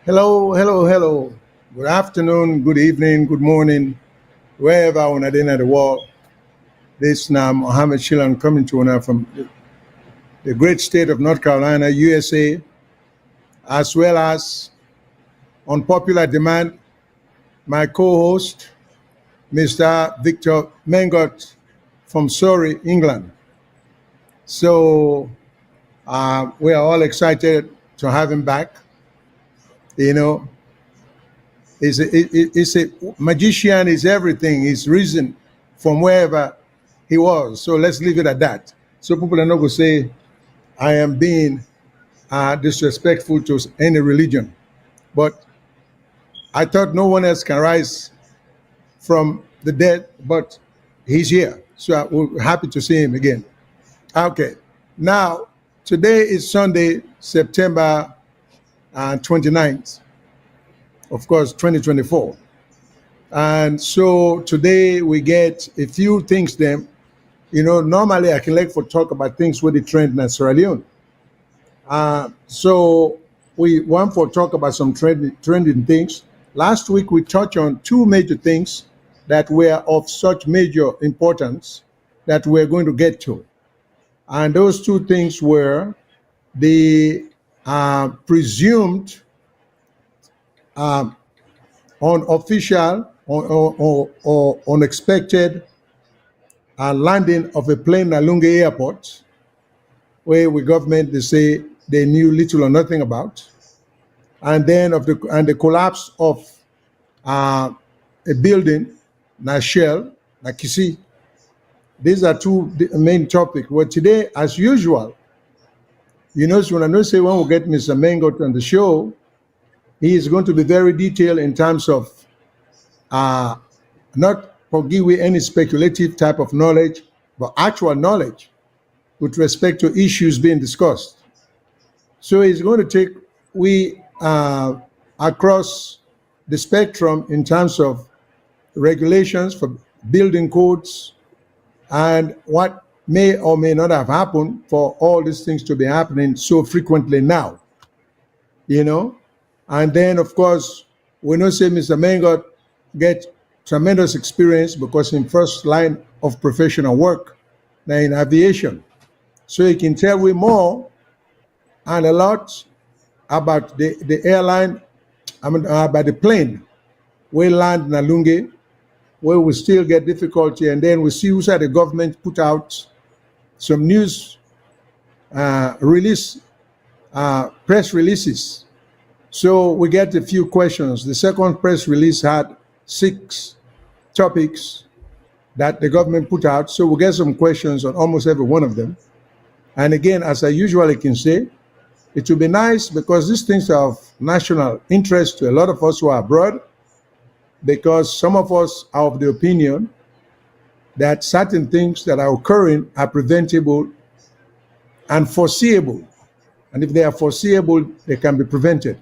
Hello, hello, hello. Good afternoon, good evening, good morning, wherever on the end of the world. This now Mohammed Shyllon coming to you from the great state of North Carolina, USA, as well as on popular demand, my co-host, Mr. Victor Mengot from Surrey, England. So we are all excited to have him back. You know, he's a magician, is everything. He's risen from wherever he was. So let's leave it at that. So people are not going to say I am being disrespectful to any religion. But I thought no one else can rise from the dead, but he's here. So we're happy to see him again. Okay. Now, today is Sunday, September 29th, of course, 2024. And so today we get a few things then. Normally I can like for talk about things with the trend in Sierra Leone. So we want for talk about some trending things. Last week we touched on two major things that were of such major importance that we're going to get to. And those two things were the presumed unofficial or unexpected landing of a plane at Lungi Airport, where the government they say they knew little or nothing about, and then the collapse of a building, na Shell, na Kissy. These are two main topics. Well, today, as usual, so when I know say when we get Mr. Mengot on the show, he is going to be very detailed in terms of not forgive any speculative type of knowledge, but actual knowledge with respect to issues being discussed. So he's going to take we across the spectrum in terms of regulations for building codes and what may or may not have happened for all these things to be happening so frequently now. And then of course we know say Mr. Mengot get tremendous experience because in first line of professional work now in aviation. So he can tell we more and a lot about the airline, about the plane we land in Lungi, where we still get difficulty, and then we see who said the government put out some news press releases. So we get a few questions. The second press release had 6 topics that the government put out. So we get some questions on almost every one of them. And again, as I usually can say, it would be nice because these things are of national interest to a lot of us who are abroad, because some of us are of the opinion that certain things that are occurring are preventable and foreseeable. And if they are foreseeable, they can be prevented.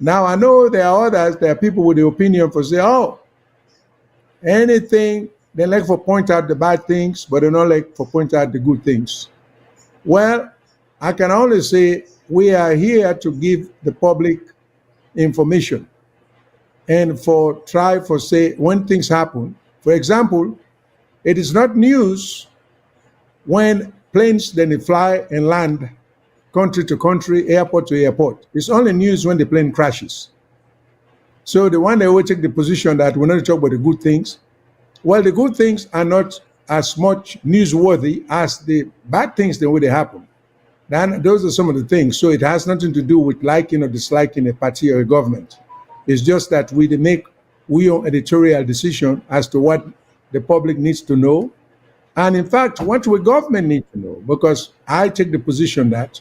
Now, I know there are people with the opinion for say, oh, anything, they like for point out the bad things, but they don't like for point out the good things. Well, I can only say we are here to give the public information and try for say when things happen. For example, it is not news when planes then they fly and land country to country, airport to airport. It's only news when the plane crashes. So the one that will take the position that we're not talking about the good things. Well, the good things are not as much newsworthy as the bad things the way they happen. Then those are some of the things. So it has nothing to do with liking or disliking a party or a government. It's just that we make own editorial decision as to what the public needs to know. And in fact, what the government needs to know, because I take the position that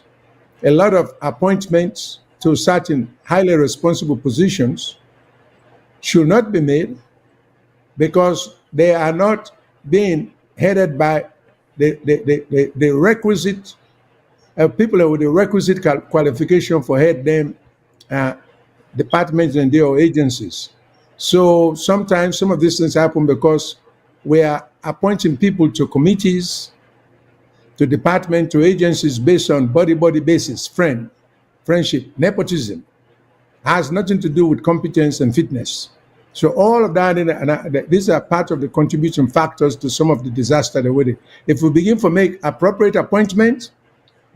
a lot of appointments to certain highly responsible positions should not be made because they are not being headed by the requisite people with the requisite qualification for head them departments and their agencies. So sometimes some of these things happen because we are appointing people to committees, to department, to agencies based on body basis, friendship, nepotism. has nothing to do with competence and fitness. So all of that, these are part of the contribution factors to some of the disaster that we did. If we begin to make appropriate appointments,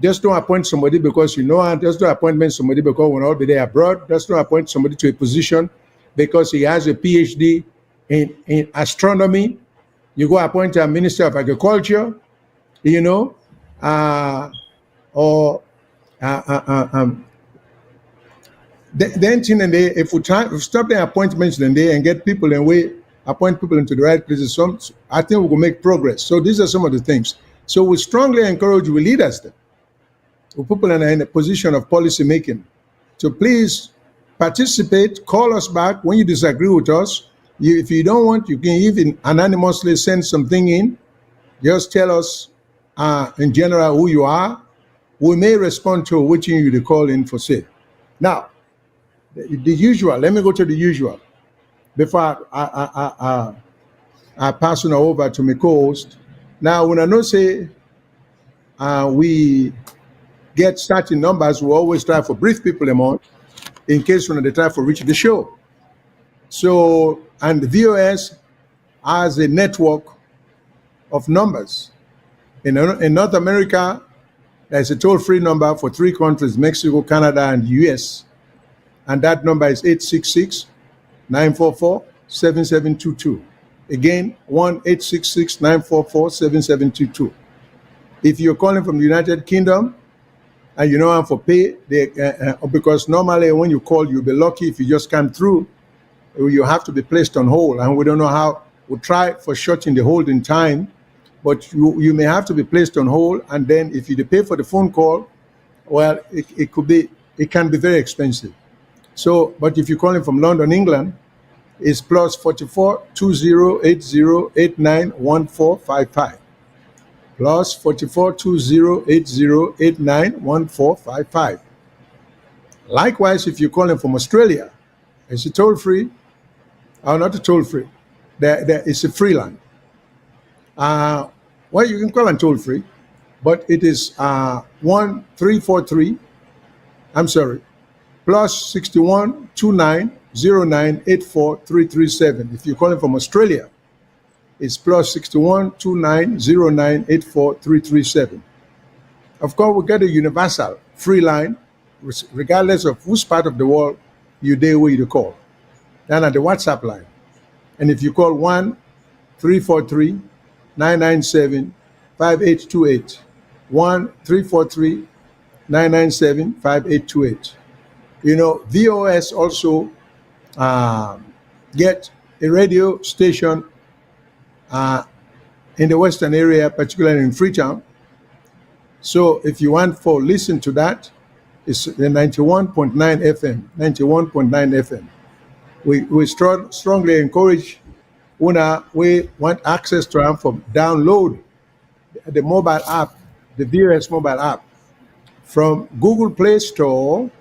just don't appoint somebody because you know, and just don't appoint somebody because we'll all be there abroad. Just don't appoint somebody to a position because he has a PhD in astronomy. You go appoint a minister of agriculture, you know, or then if we stop the appointments then they and get people and we appoint people into the right places, I think we will make progress. So these are some of the things. So we strongly encourage we leaders then, we people in a position of policy making. So please participate, call us back when you disagree with us. If you don't want, you can even anonymously send something in. Just tell us in general who you are. We may respond to which you to call in for say. Now, the usual, let me go to the usual before I pass on over to my co-host. Now, when I know say we get starting numbers, we always try for brief people amount in case when they try for reach the show. So, and the VOS has a network of numbers. In North America, there's a toll-free number for 3 countries, Mexico, Canada, and the US. And that number is 866-944-7722. Again, 1-866-944-7722. If you're calling from the United Kingdom and you know how for pay, because normally when you call, you'll be lucky if you just come through, you have to be placed on hold. And we don't know how, we'll try for shortening the holding time, but you may have to be placed on hold. And then if you pay for the phone call, well, it can be very expensive. So, but if you're calling from London, England, it's plus 44 20 80 89 1455. Plus 44 20 80 89 1455. Likewise, if you're calling from Australia, it's a toll free, or not a toll free. It's a free line. Well, you can call on toll free, but it is 1343. I'm sorry. Plus 61 29 09 84 337. If you're calling from Australia, it's plus 61 29 09 84 337. Of course, we get a universal free line, regardless of which part of the world you dare where you call. Then at the WhatsApp line. And if you call 1-343-997-5828, 1-343-997-5828. You know, VOS also get a radio station in the Western area, particularly in Freetown. So if you want for listen to that, it's the 91.9 FM, 91.9 FM. We strongly encourage we want access to them from download the mobile app, the VOS mobile app from Google Play Store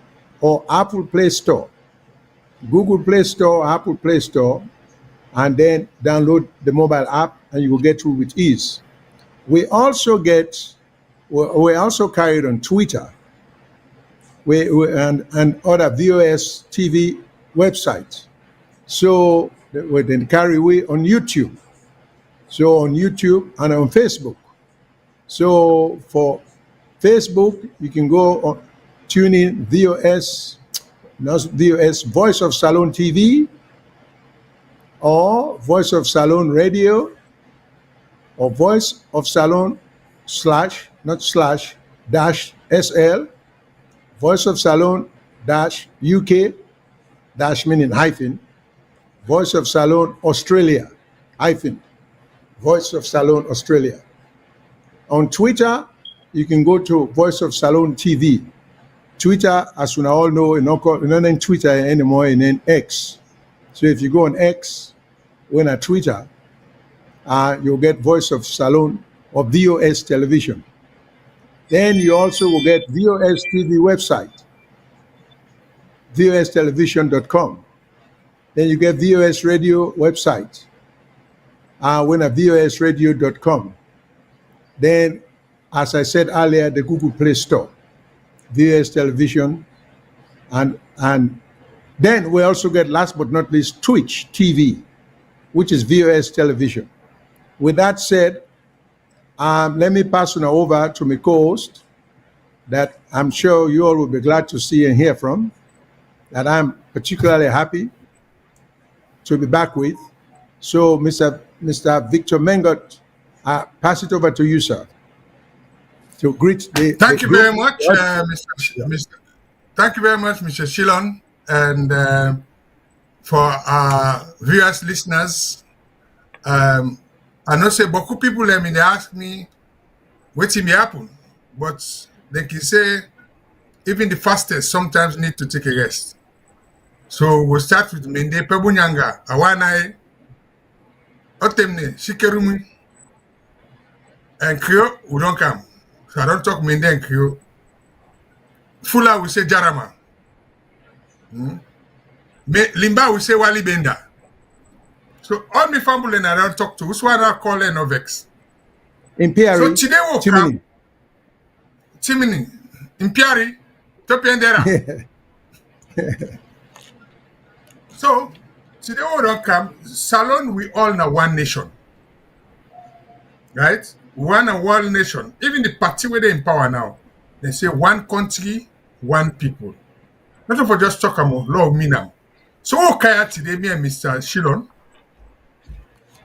or Apple Play Store. Google Play Store, Apple Play Store, and then download the mobile app and you will get through with ease. We also carried on Twitter and other VOS TV websites. So we then carry we on YouTube. So on YouTube and on Facebook. So for Facebook, you can go on tune in VOS, Voice of Salon TV, or Voice of Salon Radio, or Voice of Salon /SL, Voice of Salon -UK, meaning hyphen, Voice of Salon Australia, hyphen, Voice of Salon Australia. On Twitter, you can go to Voice of Salon TV. Twitter, as we all know, not in Twitter anymore, in X. So if you go on X, when at Twitter, you'll get Voice of Salon or VOS Television. Then you also will get VOS TV website, vostelevision.com. Then you get VOS Radio website, when at vosradio.com. Then, as I said earlier, the Google Play Store, VOS Television, and Then we also get, last but not least, Twitch TV, which is VOS television. With that said, let me pass on over to my co-host that I'm sure you all will be glad to see and hear from, that I'm particularly happy to be back with. So, Mr. Victor Mengot, pass it over to you, sir, to greet the. Thank you very much, Mr. Thank you very much, Mr. Shyllon, and for our viewers, listeners. I know say beaucoup people they ask me what may happen, but they can say even the fastest sometimes need to take a rest. So we'll start with Mende Pebunyanga, Awanai, Otemne, Shikerumi, and Creole, we don't come. So I don't talk Mende and Creole. Fula, we say Jarama. Limba, we say Wali Benda. So all my family and I don't talk to, who's what I call and no vex. Imperi, so today we'll come. Timini. Imperi, Topiandera. So today we don't come. Salon, we all know one nation. Right? One and one nation. Even the party where they in power now, they say one country, one people. Not for just talk about law of me now. So okay, today me and Mr. Shyllon,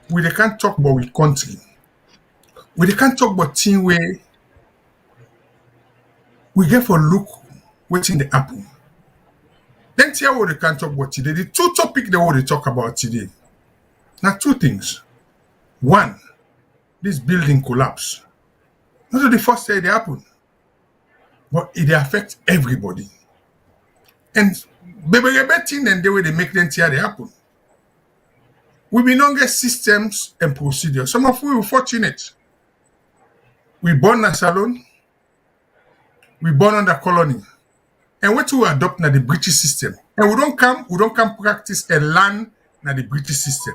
we can't talk about we country. We can't talk about thing where we get for look what's in the apple. Then tell what they can't talk about today. The two topics they want to talk about today. Now two things. One, this building collapse. Not the first day it happened, but it affects everybody. And baby thing and the way they make them tear they happen. We be longer systems and procedures. Some of we were fortunate. We born a salon, we born under colony. And what we adopt na the British system. And we don't come practice and learn na the British system.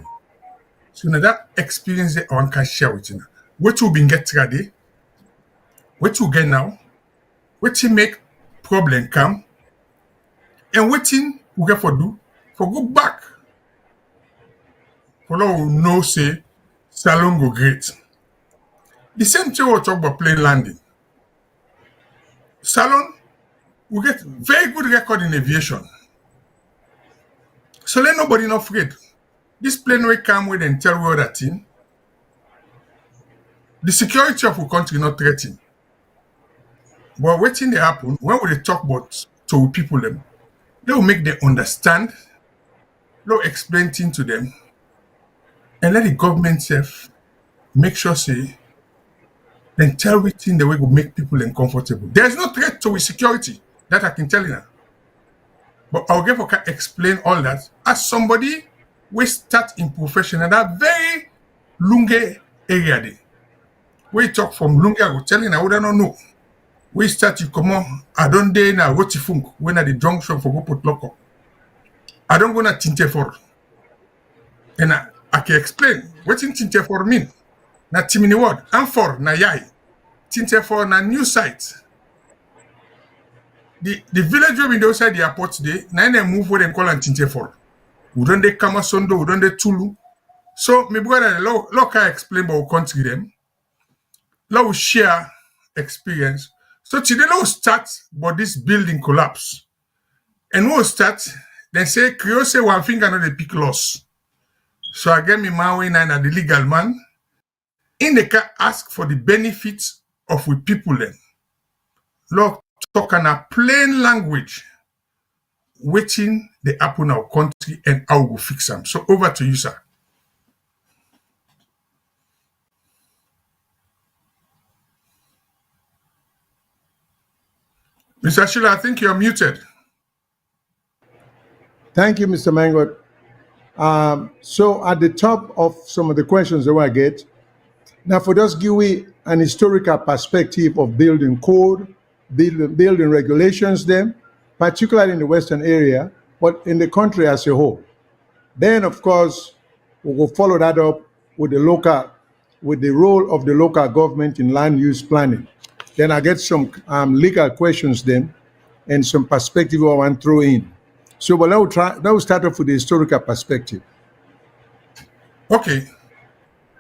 So now that experience I want to share with you. What you been get today, what you get now, what you make problem come, and what thing we get for do, for go back. For now we know say salon go great. The same thing we talk about plain landing. Salon, we get very good record in aviation. So let nobody not afraid. This plane will come with and tell you that thing. The security of our country not threatened. But what thing they happen, when we talk about to people them, they will make them understand, they will explain things to them, and let the government self make sure say, then tell everything the way will make people uncomfortable. There's no threat to security, that I can tell you now. But I'll give okay explain all that as somebody we start in profession and that very Lungi area there. We talk from Lungi, I will tell you now, I would not know. We start to come on, I don't dare now what you think when at the junction for go put lock up. I don't go na Tintefor. And I can explain what in Tintefor mean. Na Timini word, and for na yai. Tintefor na new site. The village where we do outside the airport today, na they move where they call and Tintefor. We don't de Kamasondo, we don't de Tulu. So my brother, local explain about country them. Let us share experience. So today we'll start about this building collapse. And we'll start, then say, Creole say one finger not the pick loss. So I get me my way now the legal man. In the car ask for the benefits of we people then. Lord talk in a plain language. Waiting the happen in our country and how we fix them. So over to you, sir. Mr. Shyllon, I think you're muted. Thank you, Mr. Mengot. So at the top of some of the questions that I get, now for just give we an historical perspective of building code, building regulations then, particularly in the Western area, but in the country as a whole. Then, of course, we will follow that up with the role of the local government in land use planning. Then I get some legal questions then and some perspective I want to throw in. So, but let's start off with the historical perspective. Okay.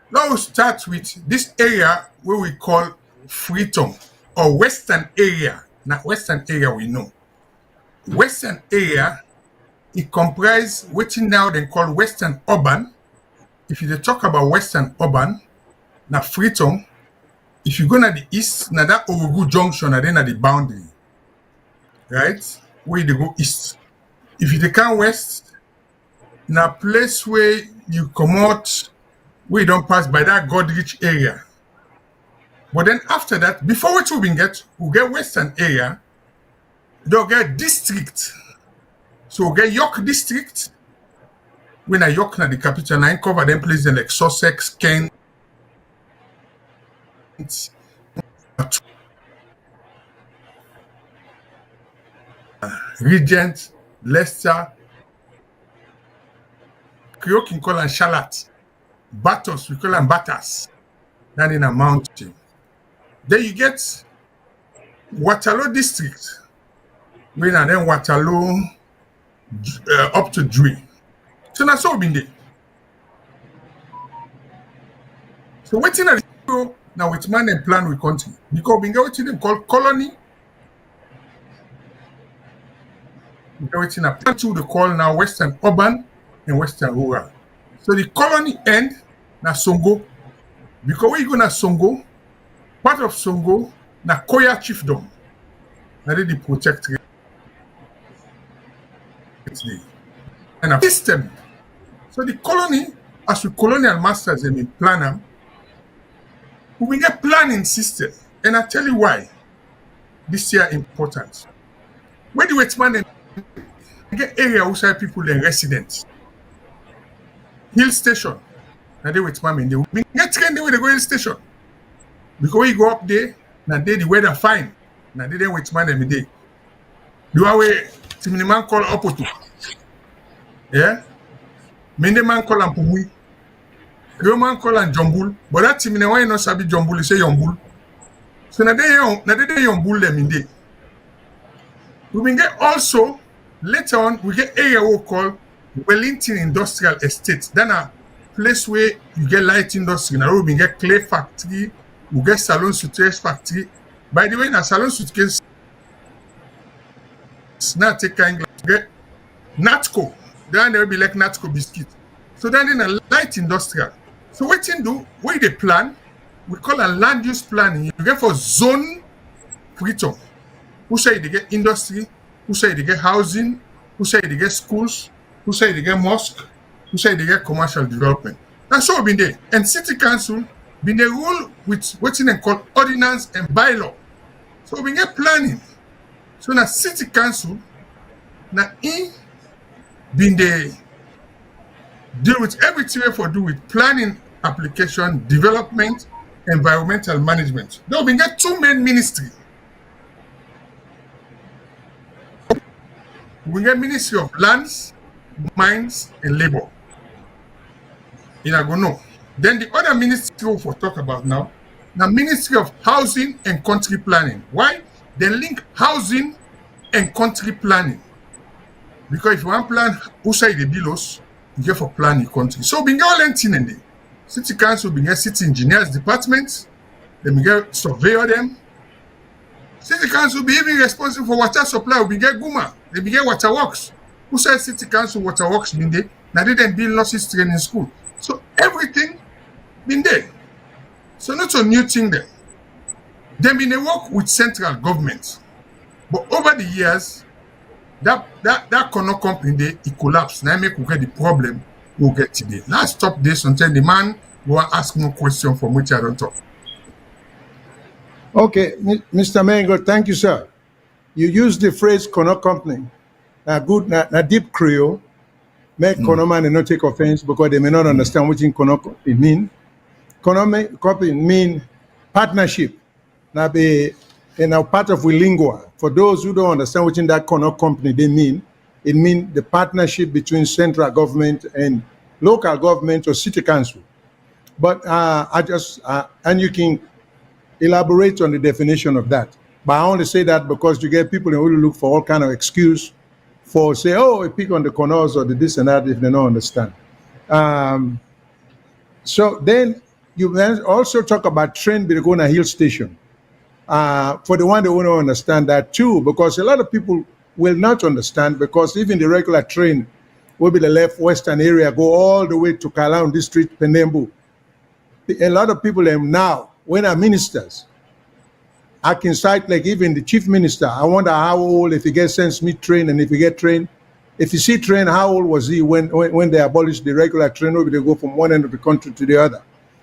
Now we start with this area where we call Freetown or Western area. Now, Western area we know. Western area, it comprises what now they call Western urban. If you talk about Western urban, now Freetown, if you go to the east, now that Orugu Junction, and then at the boundary, right? Where they go east. If you come west, now place where you come out, we don't pass by that Godrich area. But then after that, before we get Western area, they'll get district. So we'll get York district. When I York na the capital, I cover them places like Sussex, Kent, Regent, Leicester, Creole can call them Charlotte. Batos, we call them Batas. That in a mountain. Then you get Waterloo district. When and then Waterloo up to Dre. So that's all been there. So waiting at the now with man and plan with country. Because we get what them call colony. We get what a plan to the call now Western urban and Western rural. So the colony end na Songo. Because when you go na Songo, part of Songo na Koya chiefdom. Now they protect it. And a system. So the colony, as we colonial masters and we plan them, we get planning system. And I tell you why this year important. When the Westman get area outside people and residents. Hill station. Now they Westman they we get trained the way they go hill station. Because we go up there, now they the weather fine. Now they Westman every day. Do away Timini man call Opotu. Yeah? Mende man call am Pumui. Creole man call am Jombul. But that Timini why not sabi Jombul, he say Yombul. So now they Yombul them in day. We get also later on we get area we call Wellington Industrial Estate. Then a place where you get light industry. Now we get clay factory, we get salon suitcase factory. By the way, na salon suitcase now take kind get Natco. Then there will be like Natco biscuit. So then in a light industrial. So what you do, what they plan, we call a land use planning. You get for zone Freetown. Who say they get industry, who say they get housing, who say they get schools, who say they get mosque, who say they get commercial development. That's all been there. And city council been the rule with what they call ordinance and bylaw. So we get planning. So now city council now in been they deal with everything for do with planning, application, development, environmental management. Now we get two main ministries. We get Ministry of Lands, Mines, and Labor. In Agono. Then the other ministry we'll talk about now, the Ministry of Housing and Country Planning. Why? They link housing and country planning. Because if you want to plan outside the bills, you get for plan your country. So we get all anything in there. City Council, we get City Engineers Department, then we get surveyor them. City Council be even responsible for water supply. We get Guma. They be get water works. Who said City Council water works been there? Now they didn't build losses training school. So everything been there. So not a new thing there. Then been they work with central government. But over the years, that corner company there, it collapsed. Now make we get the problem we'll get today. Now stop this until the man will ask more question from which I don't talk. Okay, Mr. Mengot, thank you, sir. You use the phrase corner company. Good, deep Creole. Make corner man and not take offense because they may not understand what in corner company mean. Corner company mean partnership. Now be part of lingua. For those who don't understand what in that corner company they mean, it means the partnership between central government and local government or city council. But and you can elaborate on the definition of that. But I only say that because you get people who look for all kind of excuse for say, oh, pick on the corners or the this and that if they don't understand. Um, so then you also talk about train Birigona Hill Station. For the one that want to understand that too, because a lot of people will not understand, because even the regular train will be the left western area, go all the way to Kalam District, Penembu. A lot of people now, when are ministers, I can cite like even the chief minister. I wonder how old, if he gets sense meet train, and if he get train, if you see train, how old was he when they abolished the regular train where they go from one end of the country to the other?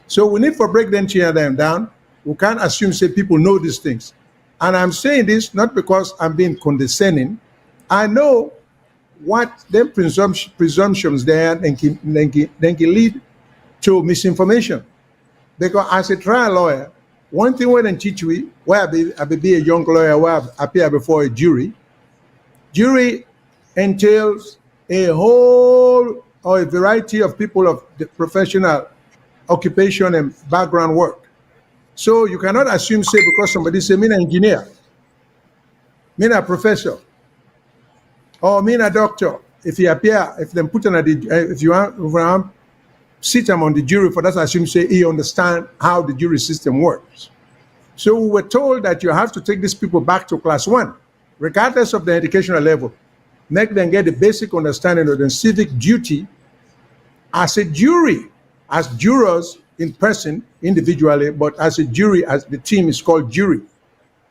So we need for break them, tear them down. We can't assume say people know these things. And I'm saying this not because I'm being condescending. I know what them presumptions there then can lead to misinformation. Because as a trial lawyer, one thing when I teach we, where I be a young lawyer, where I appear before a jury entails a whole or a variety of people of the professional occupation and background work. So you cannot assume, say, because somebody say, me an engineer, me a professor, or me a doctor. If you appear, if them put on if you want sit him on the jury for that, assume say he understand how the jury system works. So we were told that you have to take these people back to class 1, regardless of the educational level, make them get the basic understanding of the civic duty as a jury, as jurors in person, individually, but as a jury, as the team is called jury.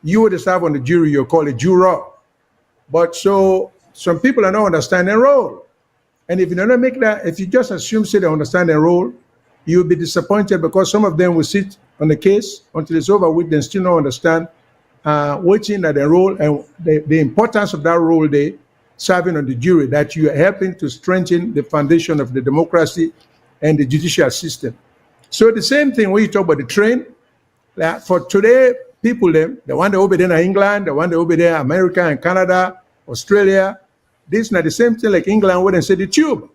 You would serve on the jury, you're called a juror. But so some people are not understanding their role. And if you don't make that, if you just assume say they understand their role, you'll be disappointed, because some of them will sit on the case until it's over with, then still not understand waiting at their role and the importance of that role they serving on the jury, that you are helping to strengthen the foundation of the democracy and the judicial system. So the same thing when you talk about the train, for today, people, them, the one that will be there in England, the one that will be there in America and Canada, Australia, this is not the same thing like England where they say the tube.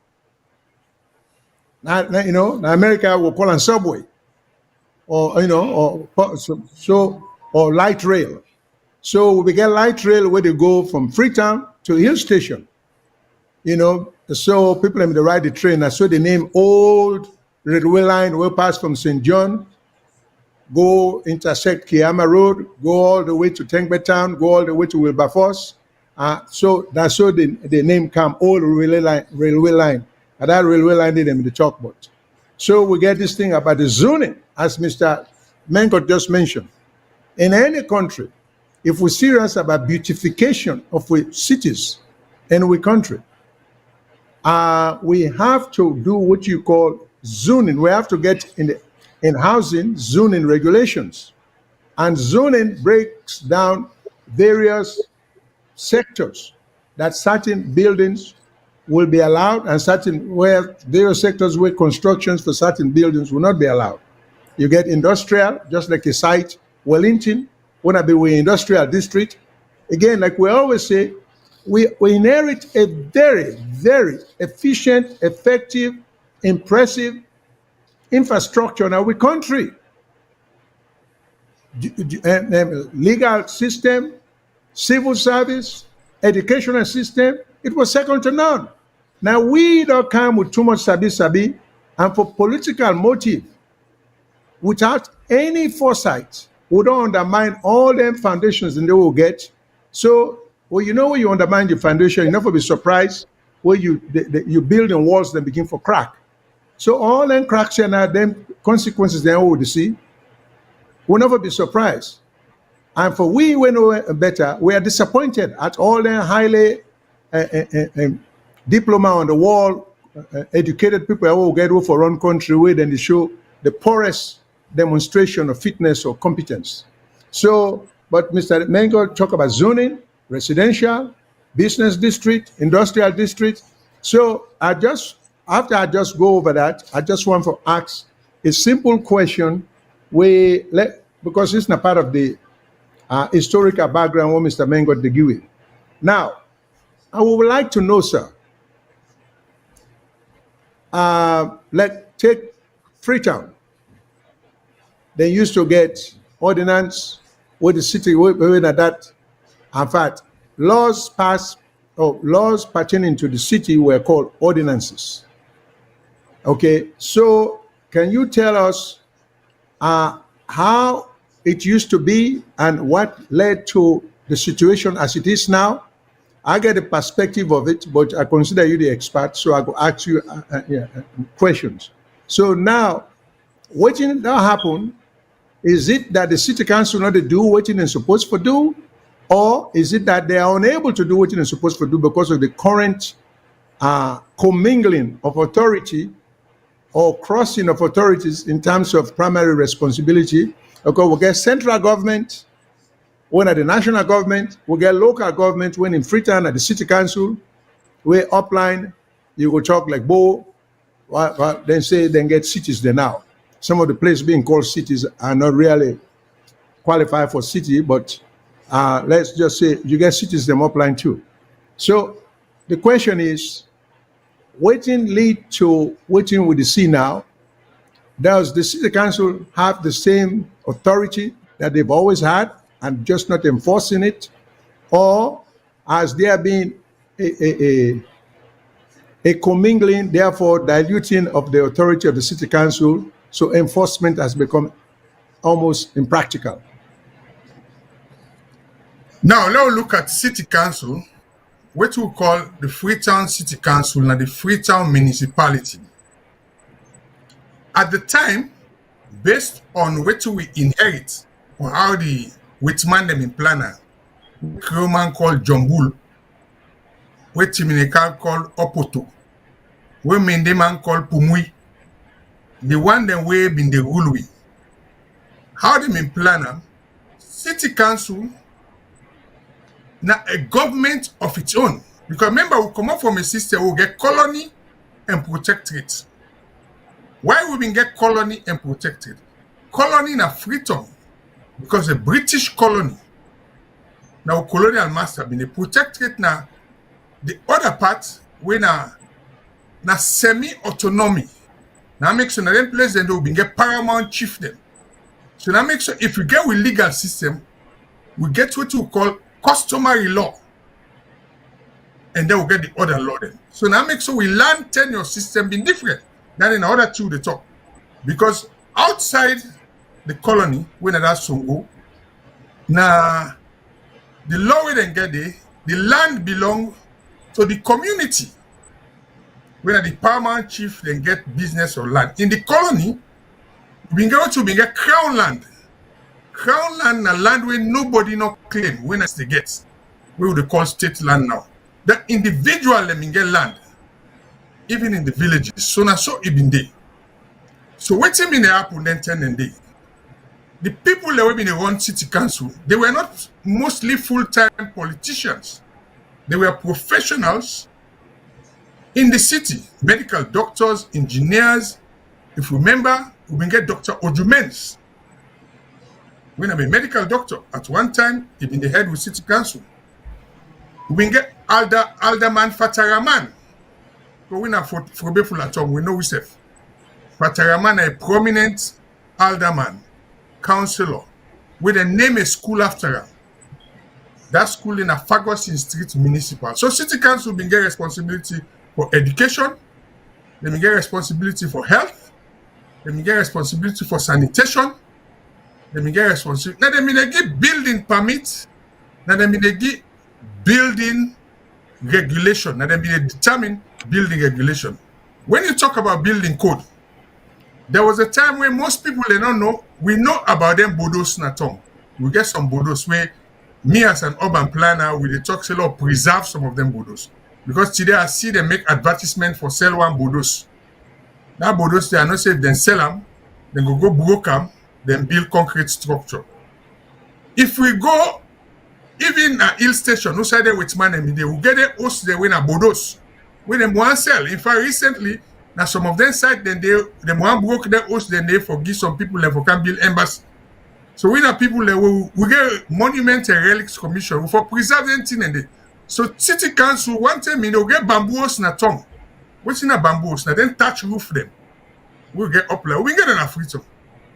Now, America will call on subway, or or light rail. So we get light rail where they go from Freetown to Hill Station. So people they ride the train. I saw the name old railway line will pass from St. John, go intersect Kiama Road, go all the way to Tengbe Town, go all the way to Wilberforce. So that's so the name come old railway line. And that railway line did them in the chalkboard. So we get this thing about the zoning, as Mr. Mengot just mentioned. In any country, if we're serious about beautification of we cities and we country, we have to do what you call zoning. We have to get in housing zoning regulations. And zoning breaks down various sectors that certain buildings will be allowed, and certain where various sectors where constructions for certain buildings will not be allowed. You get industrial, just like a site, Wellington, when I be we industrial district. Again, like we always say, we inherit a very, very efficient, effective, impressive infrastructure in our country. Legal system, civil service, educational system, it was second to none. Now we don't come with too much sabi, and for political motive, without any foresight, we don't undermine all them foundations and they will get. So, when you undermine your foundation, you never be surprised where you build in walls that begin for crack. So all them cracks and them consequences they will see, we'll never be surprised. And for we know better, we are disappointed at all the highly diploma on the wall, educated people who get for run country where then they show the poorest demonstration of fitness or competence. So, but Mr. Mengo talk about zoning, residential, business district, industrial district. So after I just go over that, I just want to ask a simple question because it's not part of the historical background what Mr. Mengot de Giwi. Now, I would like to know, sir, let's take Freetown. They used to get ordinance with the city, where that, in fact, laws passed laws pertaining to the city were called ordinances. Okay, so can you tell us how it used to be and what led to the situation as it is now? I get the perspective of it, but I consider you the expert, so I go ask you questions. So now, what now happen? Is it that the city council not do what they're supposed to do, or is it that they are unable to do what they're supposed to do because of the current commingling of authority or crossing of authorities in terms of primary responsibility? Okay, we get central government, when at the national government, we get local government, when in Freetown at the city council, where upline, you go talk like Bo, then say, then get cities there now. Some of the places being called cities are not really qualified for city, but let's just say you get cities them upline too. So the question is, waiting lead to waiting with the sea now? Does the city council have the same authority that they've always had and just not enforcing it? Or has there been a commingling, therefore diluting of the authority of the city council, so enforcement has become almost impractical? Now, let's look at city council, what we call the Freetown City Council and the Freetown Municipality. At the time, based on what we inherit, or how the Whitman them in planner, Roman called Jombul, what Timinical called Opoto, what Mendeman called Pumui, the one that we been the rule we. How them in planner, city council, now a government of its own. Because remember, we come up from a system, we get colony and protectorate. Why we been get colony and protectorate? Colony na freedom, because the British colony, now colonial master been the protectorate na the other part we na semi-autonomy. Now make sure that them place then they will be get paramount chiefdom. So that makes sure if we get with legal system, we get what we call customary law, and then we get the other law then. So now make sure we land tenure system being different than in the other two they talk. Because outside the colony, when that's Songo, now the law we then get there, the land belong to the community. When the paramount chief then get business or land. In the colony, we get crown land. Crown land na land where nobody no claim when they get. We would call state land now. The individual them get land, even in the villages. So now so even day. So what in the happen then 10 and day. The people that were in the run city council, they were not mostly full-time politicians. They were professionals in the city, medical doctors, engineers. If you remember, we can get Dr. Ojumens. When I'm a medical doctor, at one time, he been the head with city council. We can get Alderman Fataraman. So we know for we know we say Fataraman, a prominent alderman, councillor, with a name a school after him. That school in a Ferguson Street Municipal. So city council been get responsibility for education, they been get responsibility for health, they been get responsibility for sanitation, they been get responsibility. Now they mean they give building permits, now they mean they give building regulation, now they mean they determine building regulation. When you talk about building code, there was a time when most people they don't know, we know about them bodos na tongue. We get some bodos where me as an urban planner, we talk a lot, preserve some of them bodos. Because today I see them make advertisement for sell one bodos. That bodos, they are not safe, then sell them, then go broke them, then build concrete structure. If we go, even a hill station, no side there with man, they will get a host there when a bodos. When them want sell. In fact, recently, now some of them side, then they want broke their host, then they forgive some people that can build embassy. So we have people that we get monument and relics commission for preserving things and they. So city council one time they'll get bamboos na tongue. What's in a bamboos? Now then touch roof them. We'll get up there. We get an freedom.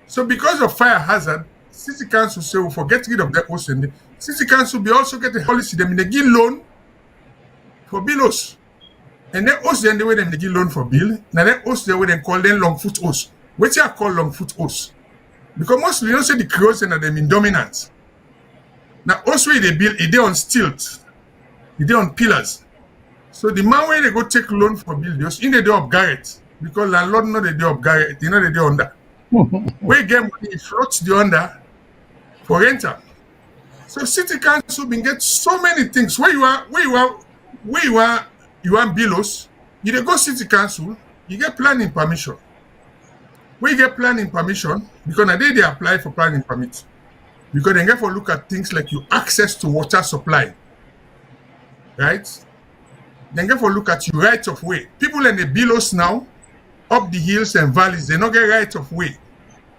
So because of fire hazard, city council say we get rid of that host and the city council be also get a policy them they give loan for bills. And then us then the way them they give loan for bill. Now then us the way they call them long foot us. What you call long foot us? Because mostly you don't say the Creoles and them in dominant. Now us way they build it they on stilts, it they on pillars. So the man where they go take loan for buildings, in the day of Garrett, because landlord know the day of Garrett, you know the day under. Where get money, it floats the under for rental. So city council been get so many things. Where you want bills, you dey go city council, you get planning permission. Where you get planning permission, because now they apply for planning permit. Because they get for look at things like your access to water supply. Right? Then get for look at your right of way. People in the billows now, up the hills and valleys, they don't get right of way.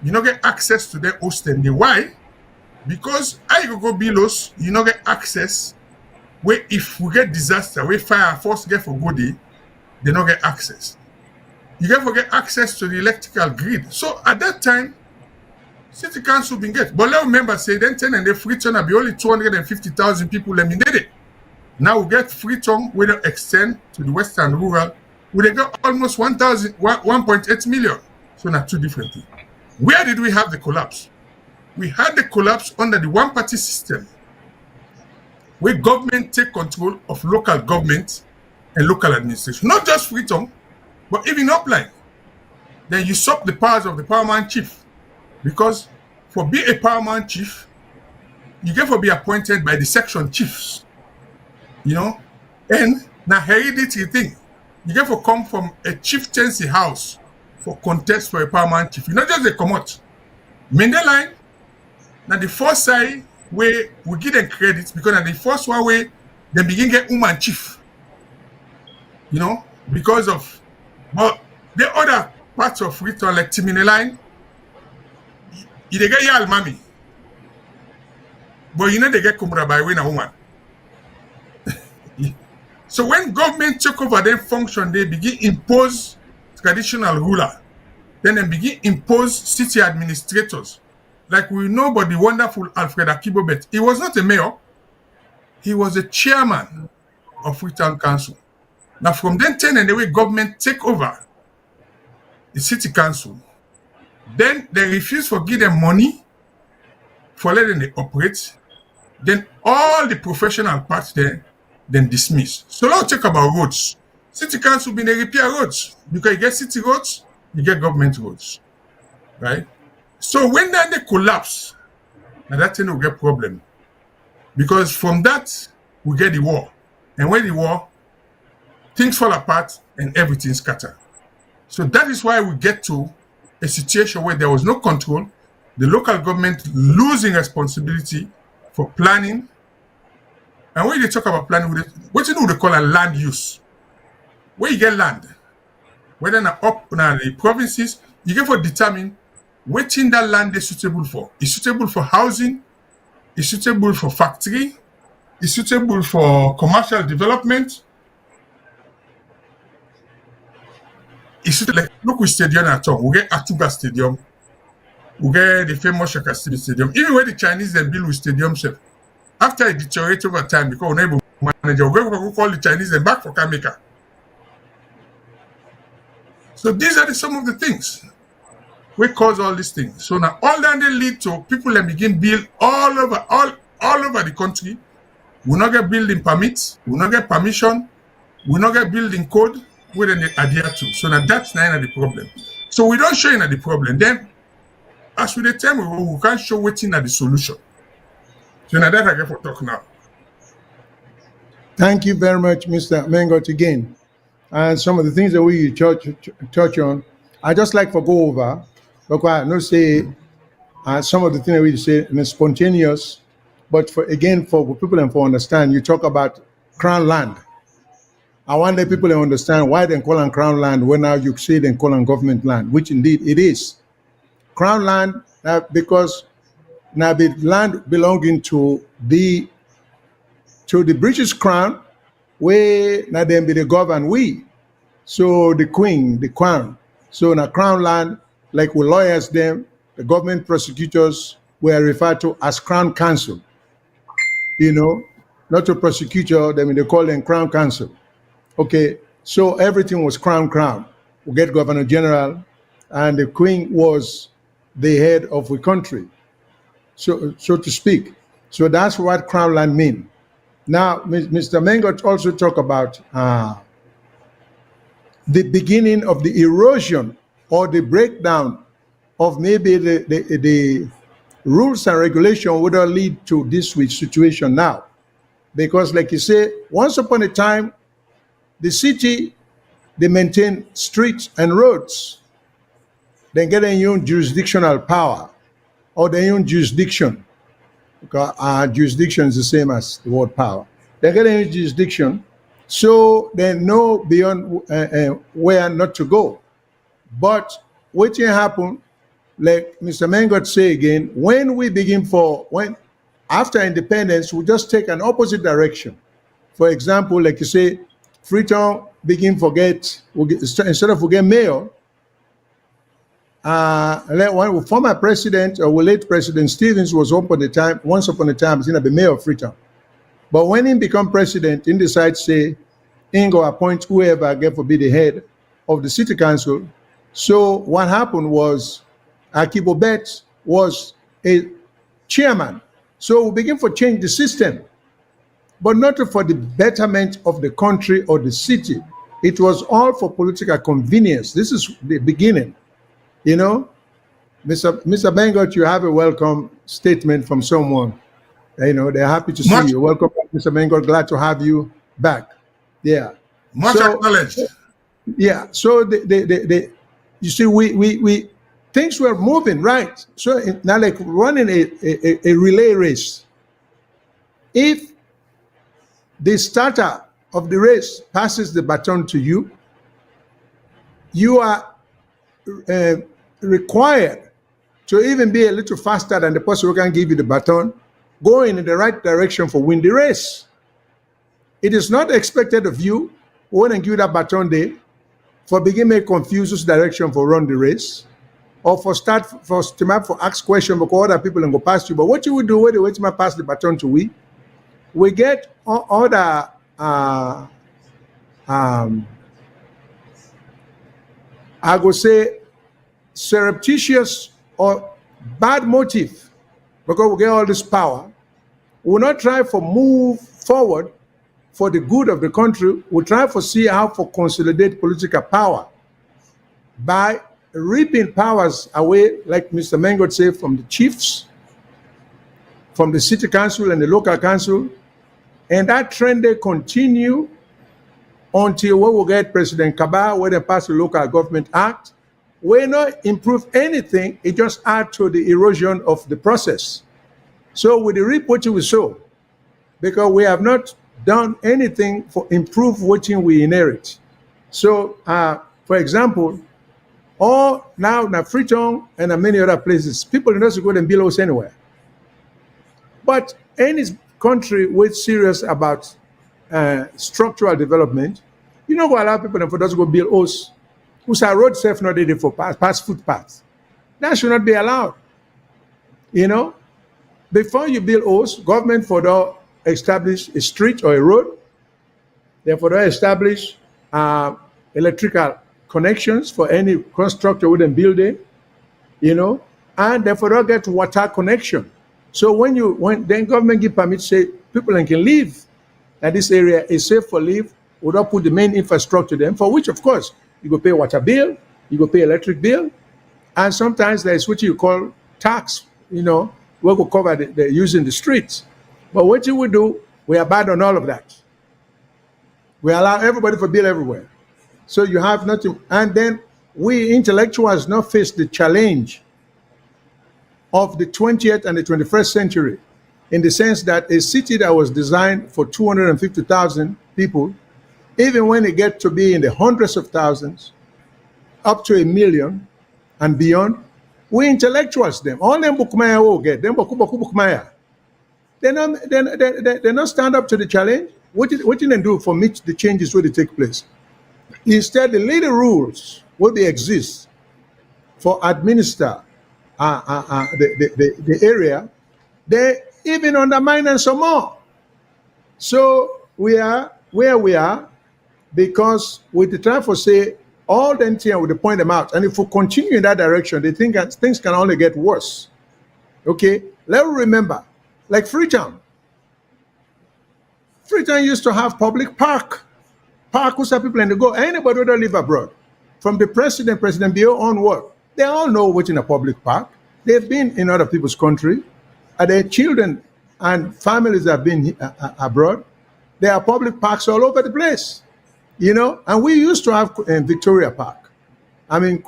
You don't get access to their host and the why? Because I go billows, you don't get access. Where if we get disaster, where fire force get for good day, they don't get access. You get for get access to the electrical grid. So at that time, city council been get. But let remember say then 10 and the free turn be only 250,000 people let me did it. Now we get free tongue we don't extend to the western rural. We got almost 1.8 million. So now two different things. Where did we have the collapse? We had the collapse under the one-party system, where government take control of local government and local administration. Not just free tongue, but even upline. Then usurp the powers of the powerman chief. Because for be a powerman chief, you get to be appointed by the section chiefs. You know, and now hereditary thing. You get to come from a chieftaincy house for contest for a paramount chief. You not just they come out. Mendeline, now the first side where we give them credit because now the first one where they begin get woman chief. You know, because of but the other parts of return like Timinelline, they get yal mami. But you know they get kumra by when a woman. So when government took over their function, they begin impose traditional ruler. Then they begin impose city administrators. Like we know about the wonderful Alfred Akibobet. He was not a mayor. He was a chairman of Freetown Council. Now from then 10 and the way government take over the city council, then they refuse to give them money for letting them operate. Then all the professional parts there, then dismiss. So now talk about roads. City council been a repair roads because you get city roads, you get government roads, right? So when that they collapse, now that thing will get problem because from that we get the war, and when the war, things fall apart and everything scatter. So that is why we get to a situation where there was no control, the local government losing responsibility for planning. And when they talk about planning, what you know they call a land use. Where you get land, whether now up now the provinces, you get for determine what in that land is suitable for. It's suitable for housing, it's suitable for factory, it's suitable for commercial development. It's suitable like look with stadium at all. We get Atuga Stadium, we get the famous Shaka Stadium. Even when the Chinese they build with stadium chef. After it deteriorates over time, because we're able to manage, we're going to call the Chinese and back for Kameka. So these are some of the things we cause all these things. So now all that they lead to people that begin build all over the country. We not get building permits, we not get permission, we not get building code where they adhere to. So now that's not the problem. So we don't show you the problem. Then as with the time we can't show waiting at the solution. So now that I get for talk now. Thank you very much, Mr. Mengot, again. And some of the things that we touch on, I just like to go over, because I know say some of the things that we say in spontaneous, but for people and for understand, you talk about crown land. I want the people to understand why they call on crown land when now you say they call on government land, which indeed it is. Crown land, because now the land belonging to the British crown, where now them be the govern we. So the queen, the crown. So now crown land, like we lawyers them, the government prosecutors were referred to as crown counsel. You know, not a prosecutor, they call them crown counsel. Okay, so everything was crown. We get Governor General, and the Queen was the head of the country, so to speak. So that's what crown land mean. Now, Mr. Mengot also talk about the beginning of the erosion or the breakdown of maybe the rules and regulation would lead to this situation now. Because like you say, once upon a time, the city, they maintain streets and roads. They get their own jurisdictional power or their own jurisdiction. Because our jurisdiction is the same as the word power. They get their own jurisdiction, so they know beyond where not to go. But what can happen, like Mr. Mengot say again, when after independence, we just take an opposite direction. For example, like you say, Freetown instead of we get mayor, one former president or late President Stevens was once upon a time, he's going to be mayor of Freetown. But when he become president, he decides say, he go appoint whoever get to be the head of the city council. So what happened was Akibo Bet was a chairman. So we begin to change the system, but not for the betterment of the country or the city. It was all for political convenience. This is the beginning. You know, Mr. Mengot, you have a welcome statement from someone. You know, they're happy to see you. Welcome, Mr. Mengot. Glad to have you back. Yeah. Much acknowledged. Yeah. So you see, we things were moving right. So now, like running a relay race. If the starter of the race passes the baton to you, you are required to even be a little faster than the person who can give you the baton, going in the right direction for win the race. It is not expected of you when I give you that baton day for begin make confuse this direction for run the race, or for ask question because other people can go past you. But what you will do when they wait to pass the baton to we get other I would say surreptitious or bad motive, because we get all this power. We will not try for move forward for the good of the country. We try to see how to consolidate political power by reaping powers away, like Mr. Mengot said, from the chiefs, from the city council and the local council. And that trend they continue until we will get President Kaba, where they pass the Local Government Act. We not improve anything, it just add to the erosion of the process. So with the reap what we sow, because we have not done anything for improve what we inherit. So, for example, all now in Freetown and in many other places, people are not going to build house anywhere. But any country with serious about structural development, you know what, a lot of people for those go build house whose road safe not ready for pass footpaths. That should not be allowed. You know, before you build house, government for the establish a street or a road, therefore they establish electrical connections for any constructor within building, you know, and therefore they get water connection. So when then government give permit, say people can live that this area is safe for live, without put the main infrastructure there, for which of course you go pay water bill, you go pay electric bill, and sometimes there's what you call tax, you know, we will cover the using the streets. But what you will do, we abandon all of that. We allow everybody to build everywhere. So you have nothing, and then we intellectuals now face the challenge of the 20th and the 21st century, in the sense that a city that was designed for 250,000 people, even when it gets to be in the hundreds of thousands, up to 1 million and beyond, we intellectuals them. All them Bukmaya will get, them Bukmaya. They not stand up to the challenge. What did they do for meet the changes where they take place? Instead, the legal rules will be exist for administer the area. They even undermine and some more. So we are where we are, because with the try for say all the NTN would point them out, and if we continue in that direction, they think that things can only get worse. Okay, let's remember, like Freetown used to have public park who's people and they go anybody who don't live abroad, from the President Bio onward, they all know what's in a public park. They've been in other people's country, and their children and families have been abroad. There are public parks all over the place, you know. And we used to have Victoria Park. I mean,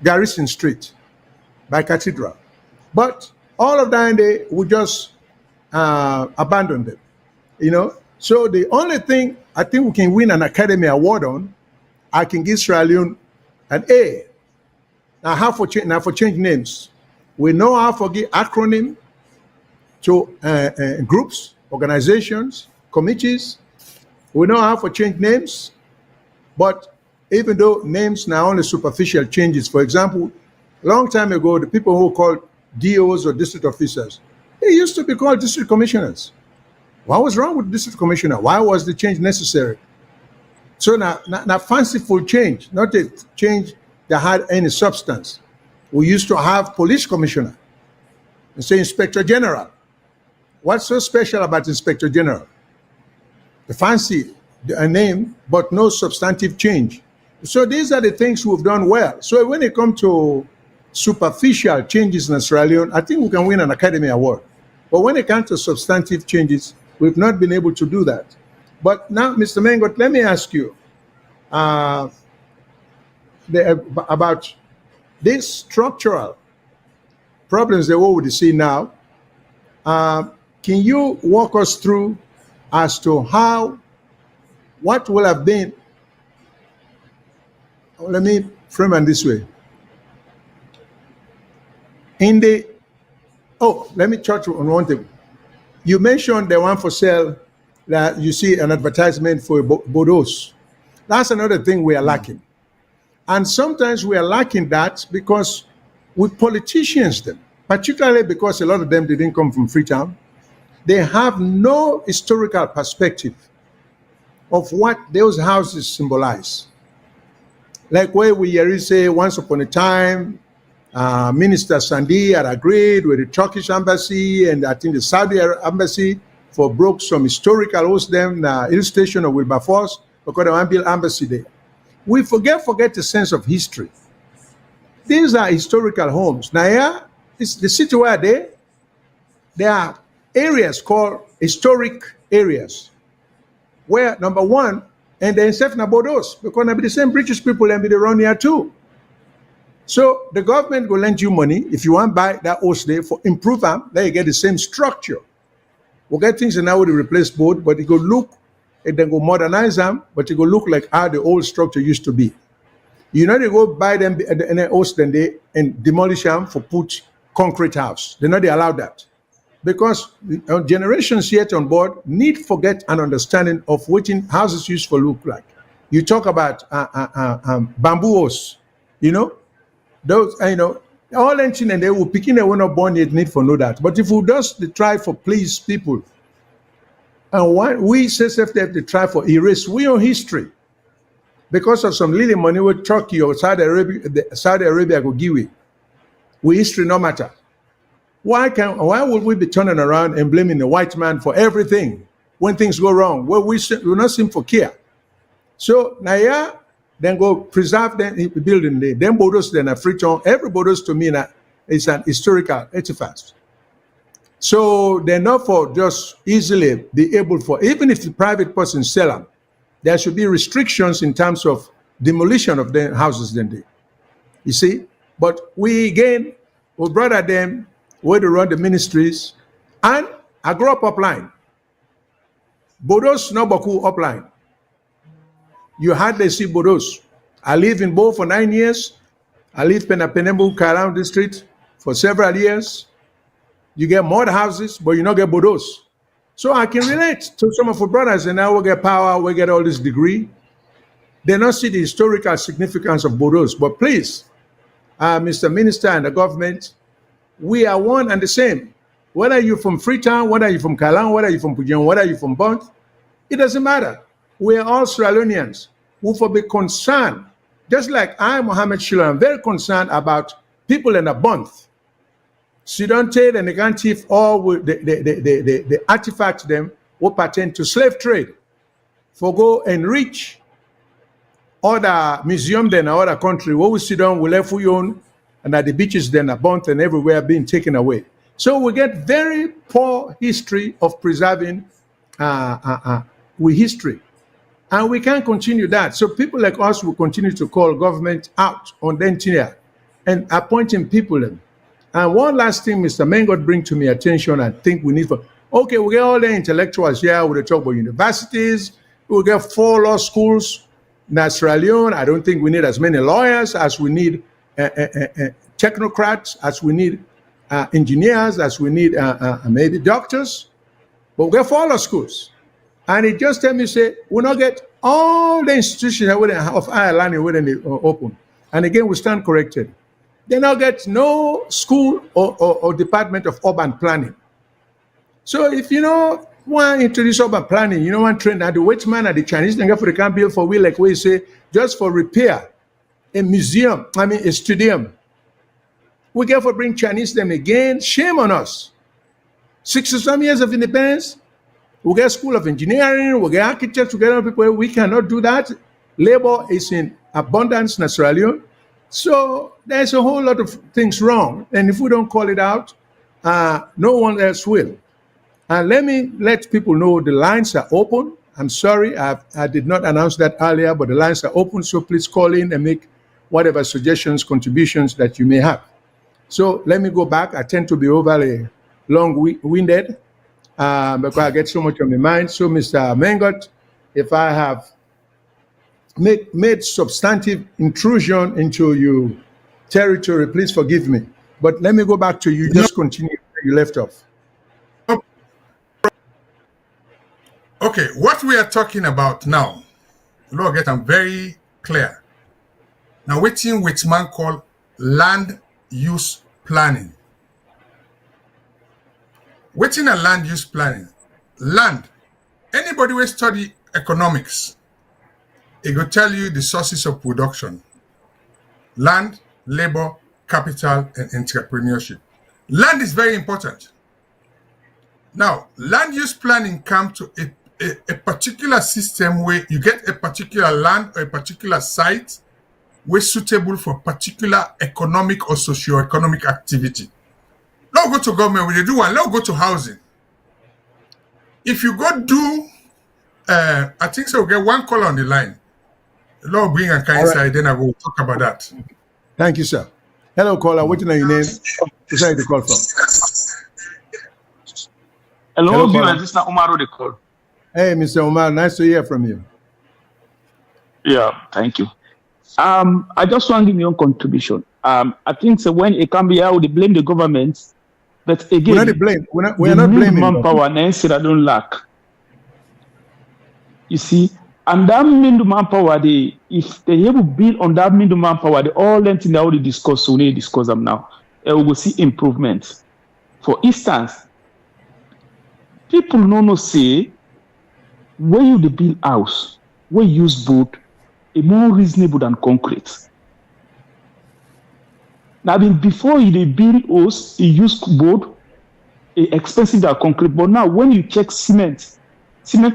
Garrison Street by Cathedral. But all of that, they would just abandon them, you know. So the only thing I think we can win an Academy Award on, I can give Sierra Leone an A. Now, how for change names? We know how to give acronym to groups, organizations, committees. We know how to change names, but even though names now only superficial changes. For example, a long time ago, the people who called DOs or district officers, they used to be called district commissioners. What was wrong with district commissioner? Why was the change necessary? So now fanciful change, not a change that had any substance. We used to have police commissioner and say inspector general. What's so special about inspector general? The fancy name, but no substantive change. So these are the things we've done well. So when it comes to superficial changes in Sierra Leone, I think we can win an Academy Award. But when it comes to substantive changes, we've not been able to do that. But now, Mr. Mengot, let me ask you about these structural problems that we see now. Can you walk us through as to what will have been? Let me frame it this way. Let me touch on one thing. You mentioned the one for sale that you see an advertisement for Bodos. That's another thing we are lacking. And sometimes we are lacking that because with politicians, them, particularly because a lot of them didn't come from Freetown, they have no historical perspective of what those houses symbolize. Like where we hear say once upon a time, Minister Sandi had agreed with the Turkish embassy and I think the Saudi embassy for broke some historical host them illustration of Wilberforce because they want to build embassy there. We forget the sense of history. These are historical homes. Now, yeah, it's the city where there are areas called historic areas where number one, and then self Nabodos, because they be the same British people and be around here too. So the government will lend you money if you want to buy that house there for improve them, then you get the same structure. We'll get things and now with the replace board, but it will look and then go modernize them, but it will look like how the old structure used to be. You know, they go buy them and then host them there and demolish them for put concrete house. They're not allowed that. Because generations yet on board need forget an understanding of what houses used to look like. You talk about bamboo house, you know, those, you know, all ancient and they will pick in, they were not born yet need for know that. But if we just try for please people, and why we say they try for erase we own history because of some little money with Turkey or Saudi Arabia go give we history no matter. Why would we be turning around and blaming the white man for everything when things go wrong? Well, we not seem for care. So now, yeah, then go preserve them building there. Then Bodos then a Freetown. Every Bodos to me is an historical artifact. So they're not for just easily be able for, even if the private person sell them, there should be restrictions in terms of demolition of the houses then there. You see? But we again, we brother them, where to run the ministries, and I grew up upline. Bodos no Boku upline. You hardly see Bodos. I live in Bo for 9 years. I live in Penembu, Karam district for several years. You get more houses, but you don't get Bodos. So I can relate to some of our brothers, and now we get power, we get all this degree. They don't see the historical significance of Bodos. But please, Mr. Minister and the government, we are one and the same. Whether you're from Freetown, whether you're from Kalang, whether you're from Pujan, whether you're from Bont, It doesn't matter. We are all Sierra Leoneans who will be concerned. Just like I, Mohammed Shyllon, I'm very concerned about people in a month. So don't take and they can't thief all the artifacts them who pertain to slave trade. For go enrich other museum then other country where we sit down, we left we own, and at the beaches then a bunch and everywhere being taken away. So we get very poor history of preserving with history. And we can't continue that. So people like us will continue to call government out on tenure and appointing people in. And one last thing Mr. Mengot bring to my attention, I think we need for, okay, we get all the intellectuals here, we talk about universities, we get 4 law schools. In Sierra Leone, I don't think we need as many lawyers as we need technocrats, as we need engineers, as we need maybe doctors. But we get 4 law schools. And it just tell me, say, we not get all the institutions of Ireland within the open. And again, we stand corrected. They now get no school or department of urban planning. So if you know want to introduce urban planning, you know one trend that the which man at the Chinese thing for the can build for we like we say just for repair a museum, a stadium. We get for bring Chinese them again. Shame on us. 60-some years of independence. We get school of engineering, we get architects, we get other people. We cannot do that. Labor is in abundance in Sierra Leone. So there's a whole lot of things wrong. And if we don't call it out, no one else will. And let me let people know the lines are open. I'm sorry, I did not announce that earlier, but the lines are open. So please call in and make whatever suggestions, contributions that you may have. So let me go back. I tend to be overly long-winded because I get so much on my mind. So Mr. Mengot, if I have made substantive intrusion into your territory, please forgive me. But let me go back to you. Just continue where you left off. Okay, what we are talking about now, Lord, get them very clear. Now, waiting which man called land use planning. Waiting a land use planning. Land. Anybody will study economics, it will tell you the sources of production. Land, labor, capital, and entrepreneurship. Land is very important. Now, land use planning comes to a particular system where you get a particular land or a particular site where suitable for particular economic or socio-economic activity. Let's go to government, when they do one, let's go to housing. If you go do, I think so, we'll get one call on the line. Lord bring a kind inside, then I will talk about that. Thank you, sir. Hello, caller. What is your name? Where are you call from? Hello, viewers. This is Umar the call. Hey, Mr. Umar. Nice to hear from you. Yeah, thank you. I just want to give my own contribution. I think so when it can be out, they blame the government, but again, we're not blame. We're not blaming manpower. I don't lack. You see, and that middle manpower, if they have to build on that middle manpower, they all learn things they already discuss. So we discuss them now. We will see improvements. For instance, people no say when you build house, we use board, a more reasonable than concrete. Now, before you build house, you use board, expensive than concrete. But now, when you check cement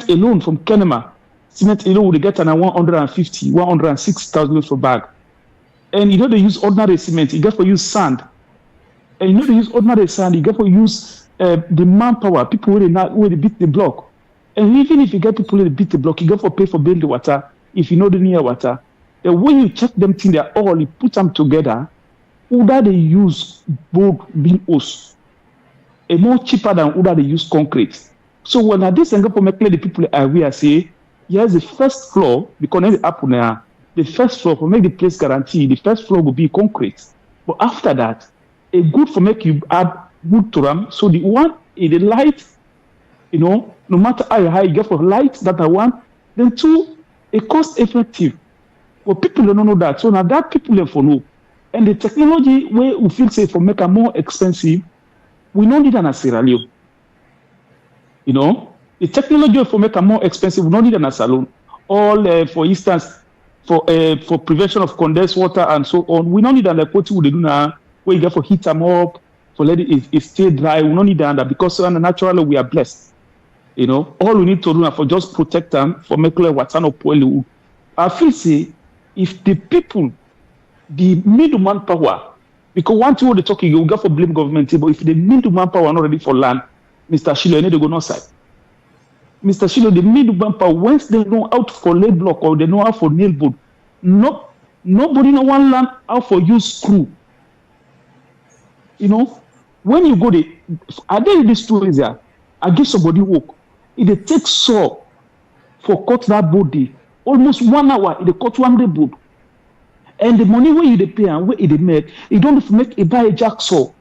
alone from Kenema, cement alone will get an 150, 106,000 for bag. And you know they use ordinary cement, you get for use sand. And you know they use ordinary sand, you get for use the manpower, people where they beat the block. And even if you get people who beat the block, you get for pay for building the water. If you know the near water, then when you check them thing, they're all, you put them together, either they use board build house, a more cheaper than either they use concrete. So when I this and go for make the people aware say, here's the first floor, because it happen now, the first floor for make the place guarantee, the first floor will be concrete. But after that, a good for make you add wood to them. So the one is the light, you know, no matter how high you get for light that I want, then two, a cost effective. But people don't know that. So now that people have for know. And the technology where we feel safe for make it more expensive, we don't need an Sierra Leone. You know, The technology for make them more expensive, we don't need a salon. All, for instance, for prevention of condensed water and so on, we don't need like what we do now, where you get for heat them up, for let it stay dry. We don't need that because naturally we are blessed. All we need to do now for just protect them, for make water no poil. I feel say if the people, the middleman power, because one thing they're talking, you got for blame government, but if the middleman power not ready for land, Mr. Shyllon, need to go no side. Mr. Shyllon, the middleman power, once they know how for lay block or they know how for nail board, nobody no one learn how for use screw. When you go there, I tell you this story there. I give somebody work. It takes saw for cut that body almost 1 hour. It cut 100 board. And the money where you pay and where it make, you don't make it buy a jack saw.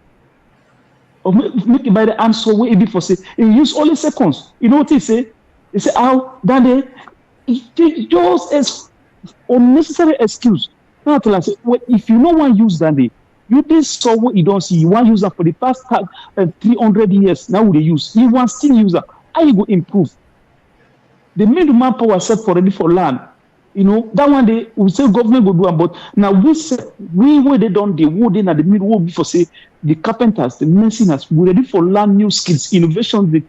Or make it buy the arm saw where it be for say. You use only seconds. You know what they say? They say, how that day, it just as unnecessary excuse. Now tell us, well, if you no one use that day, you just saw what you don't see. You want use that for the past 300 years. Now they use. You want still use that. How you go improve? The middleman power set for ready for land. That one day we say government go do them, but now we where they don't wood in at the middle before say the carpenters, the masoners, we ready for learn new skills, innovations,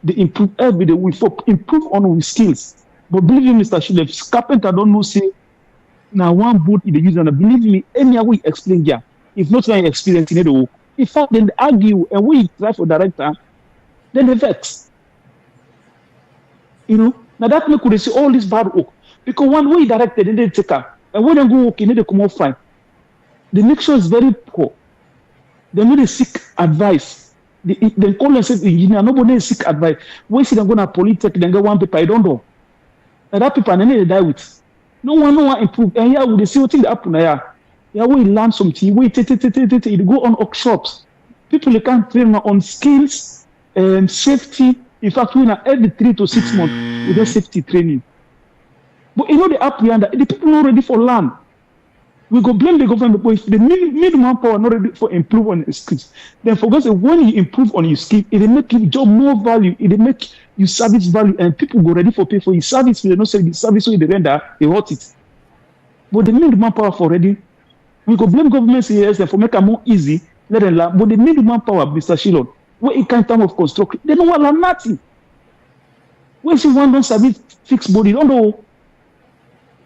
they improve every day. We improve on our skills. But believe me, Mr. Shyllon, if carpenter don't know say now one boat in the user, believe me, any way we explain here, if not like experience in it, in fact, then they argue and we try for director, then they vex. Now that make could see all this bad work. Because one way directed, they take her. And when they go work, they come out fine. The nation is very poor. They need to seek advice. They call themselves engineer. Nobody seek advice. When see them go to polytech, then get one paper, I don't know. And that paper, they need to die with. No one improve. And here, we see what thing happen here. Here, we learn something. We go on workshops. People can't train on skills and safety. In fact, we now every 3 to 6 months, we do safety training. But the app we under, the people not ready for land. We go blame the government, but if the middleman power not ready for improve on your skills, then for God say when you improve on your skill, it will make your job more value, it will make you service value, and people go ready for pay for your service. They don't say the service way they render, they want it. But the middleman power for ready, we go blame government say yes, for make it more easy, let them learn. But the middleman power, Mr. Shyllon, what it kind time of construction, they don't want to learn nothing. When see one don't service fixed body, don't know.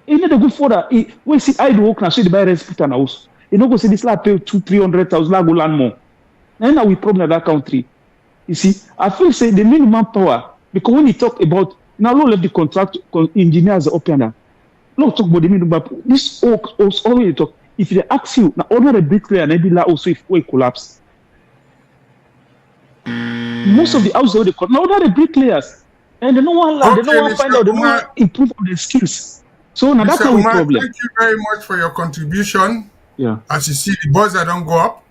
You need to go further. When see I do work now, so they buy respect in house. You know, go say this like pay 200,000-300,000, like go land more. Now we problem in that country. You see, I feel say the minimum power, because when you talk about now, don't let the contract engineers up here now. Don't talk about the minimum power. This always talk. If they ask you now, order a bricklayer, maybe like also if we collapse. Most of the houses they call now order the bricklayers, and they don't want they don't want to find out, they don't want to improve on their skills. So now that's our problem. Thank you very much for your contribution. Yeah. As you see, the buzz that don't go up,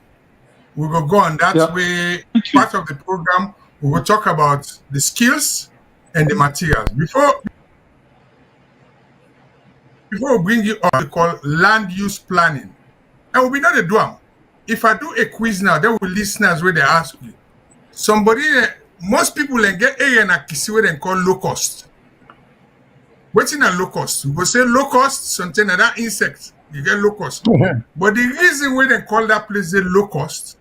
we will go on that way. Part of the program, we will talk about the skills and the materials. Before we bring you up, we call land use planning. And we'll be not a drum. If I do a quiz now, there will listeners where they ask you. Most people get area in a Kissy where they call locust. What's in a locust? We go say locust, something like that insect. You get locust. But the reason why they call that place the locust,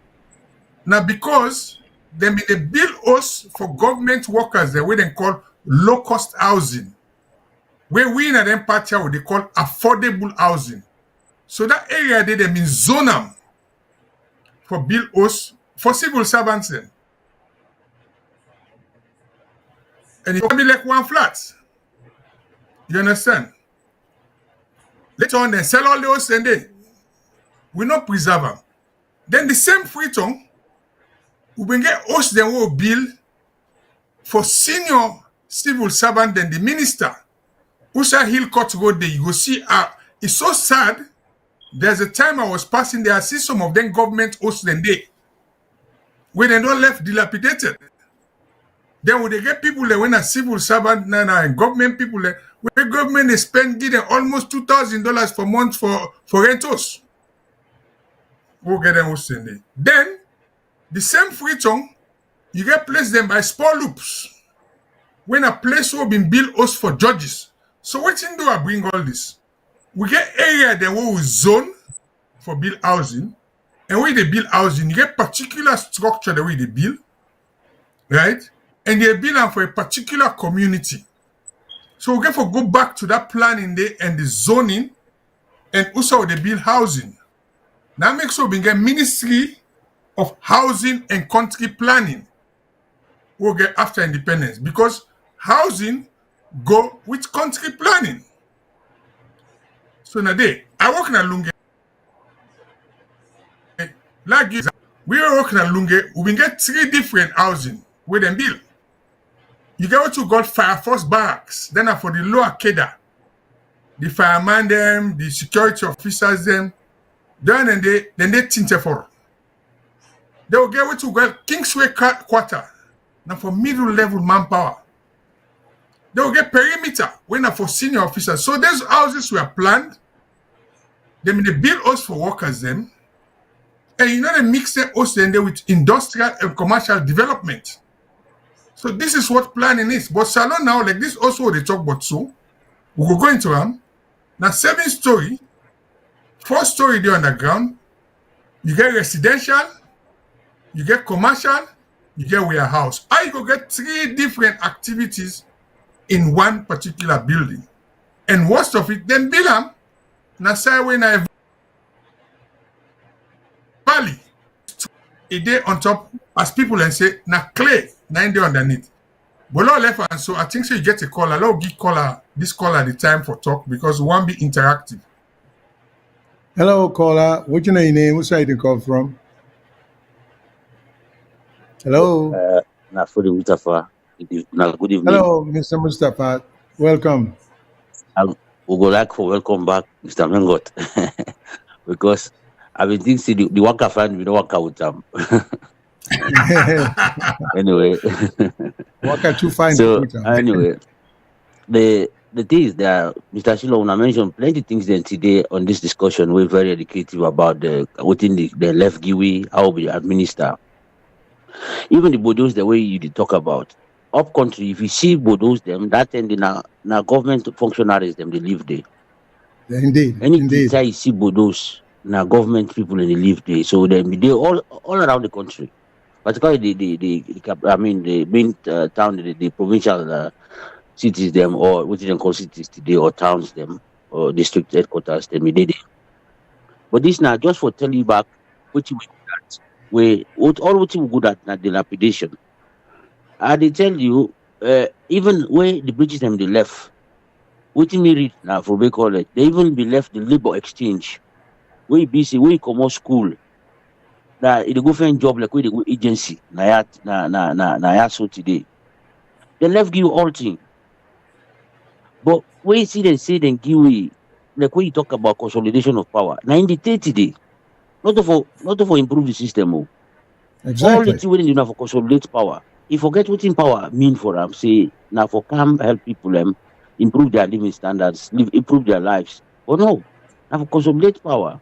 now because they build us for government workers, the way they call locust housing. Where we in them part here, what they call affordable housing. So that area they mean zone them for build us for civil servants then. And it can be like one flat. You understand? Later on, they sell all those and we not preserve them. Then the same freeton, we will get us then will build for senior civil servant than the minister. Usha Hill Court Road there, you go see, it's so sad. There's a time I was passing there, I see some of them government hosts then where they don't left dilapidated. Then when they get people that when a civil servant and government people that where government is spending almost $2,000 per month for rentals. We'll get them there. Then the same freeton, you get placed them by spur loops. when a place will been built us for judges. So what in do I bring all this? We get area that we will zone for build housing, and when they build housing, you get particular structure the way they build, right? And they build them for a particular community. So we get to go back to that planning there and the zoning, and also they build housing. That makes sure we get Ministry of Housing and Country Planning. We'll get after independence because housing go with country planning. So now I work in a Lungi. Like we are working at Lungi, we get 3 different housing where them build. You get what you got fire force barracks, then for the lower Keda, the fireman them, the security officers them, then they tint for. They will get what you got Kingsway quarter, now for middle level manpower. They will get perimeter when for senior officers. So those houses were planned. They build us for workers them. And they mix them also with industrial and commercial development. So this is what planning is. But Salon now, like this also they talk about so. We will go into them. Now 7-story, 4-story there underground. You get residential, you get commercial, you get warehouse. I go get 3 different activities in one particular building. And worst of it, then build them. Now say when I valley, a day on top, as people and say, now clay, 9 day underneath. But all left and so I think so you get a caller. I'll give this caller the time for talk because we want to be interactive. Hello, caller. What's your name? Which side you call from? Hello. Good evening. Hello, Mr. Mustafa. Welcome. We would like for welcome back, Mr. Mengot, because I've been thinking the worker friend we don't work out with them. Anyway, worker too fine. So anyway, the thing is that Mr. Shyllon, I mentioned plenty of things then today on this discussion. We're very educative about within the left giwi, how we administer. Even the bodos, the way you did talk about up country, if you see bodos them, that end now government functionaries them they live there. Indeed. Anytime you see bodos, now government people and they live there, so they all around the country. Particularly the main town, the provincial cities them, or what you call cities today, or towns them, or district headquarters them, they did. But this now just for telling you back what you good at, what you good at now dilapidation. I they tell you, even where the British them they left, what you read now for we call it, they even be left the labor exchange. Where you busy, where you come out school. Now they go find job like where they go agency. Na so today. They left give you all thing. But where you see them say then give you like when you talk about consolidation of power. Now in the 30 day, not for improve the system. Oh. Exactly. All the thing we do for consolidate power. You forget what in power mean for them. Say now for come help people improve their living standards, improve their lives. But no, now for consolidate power.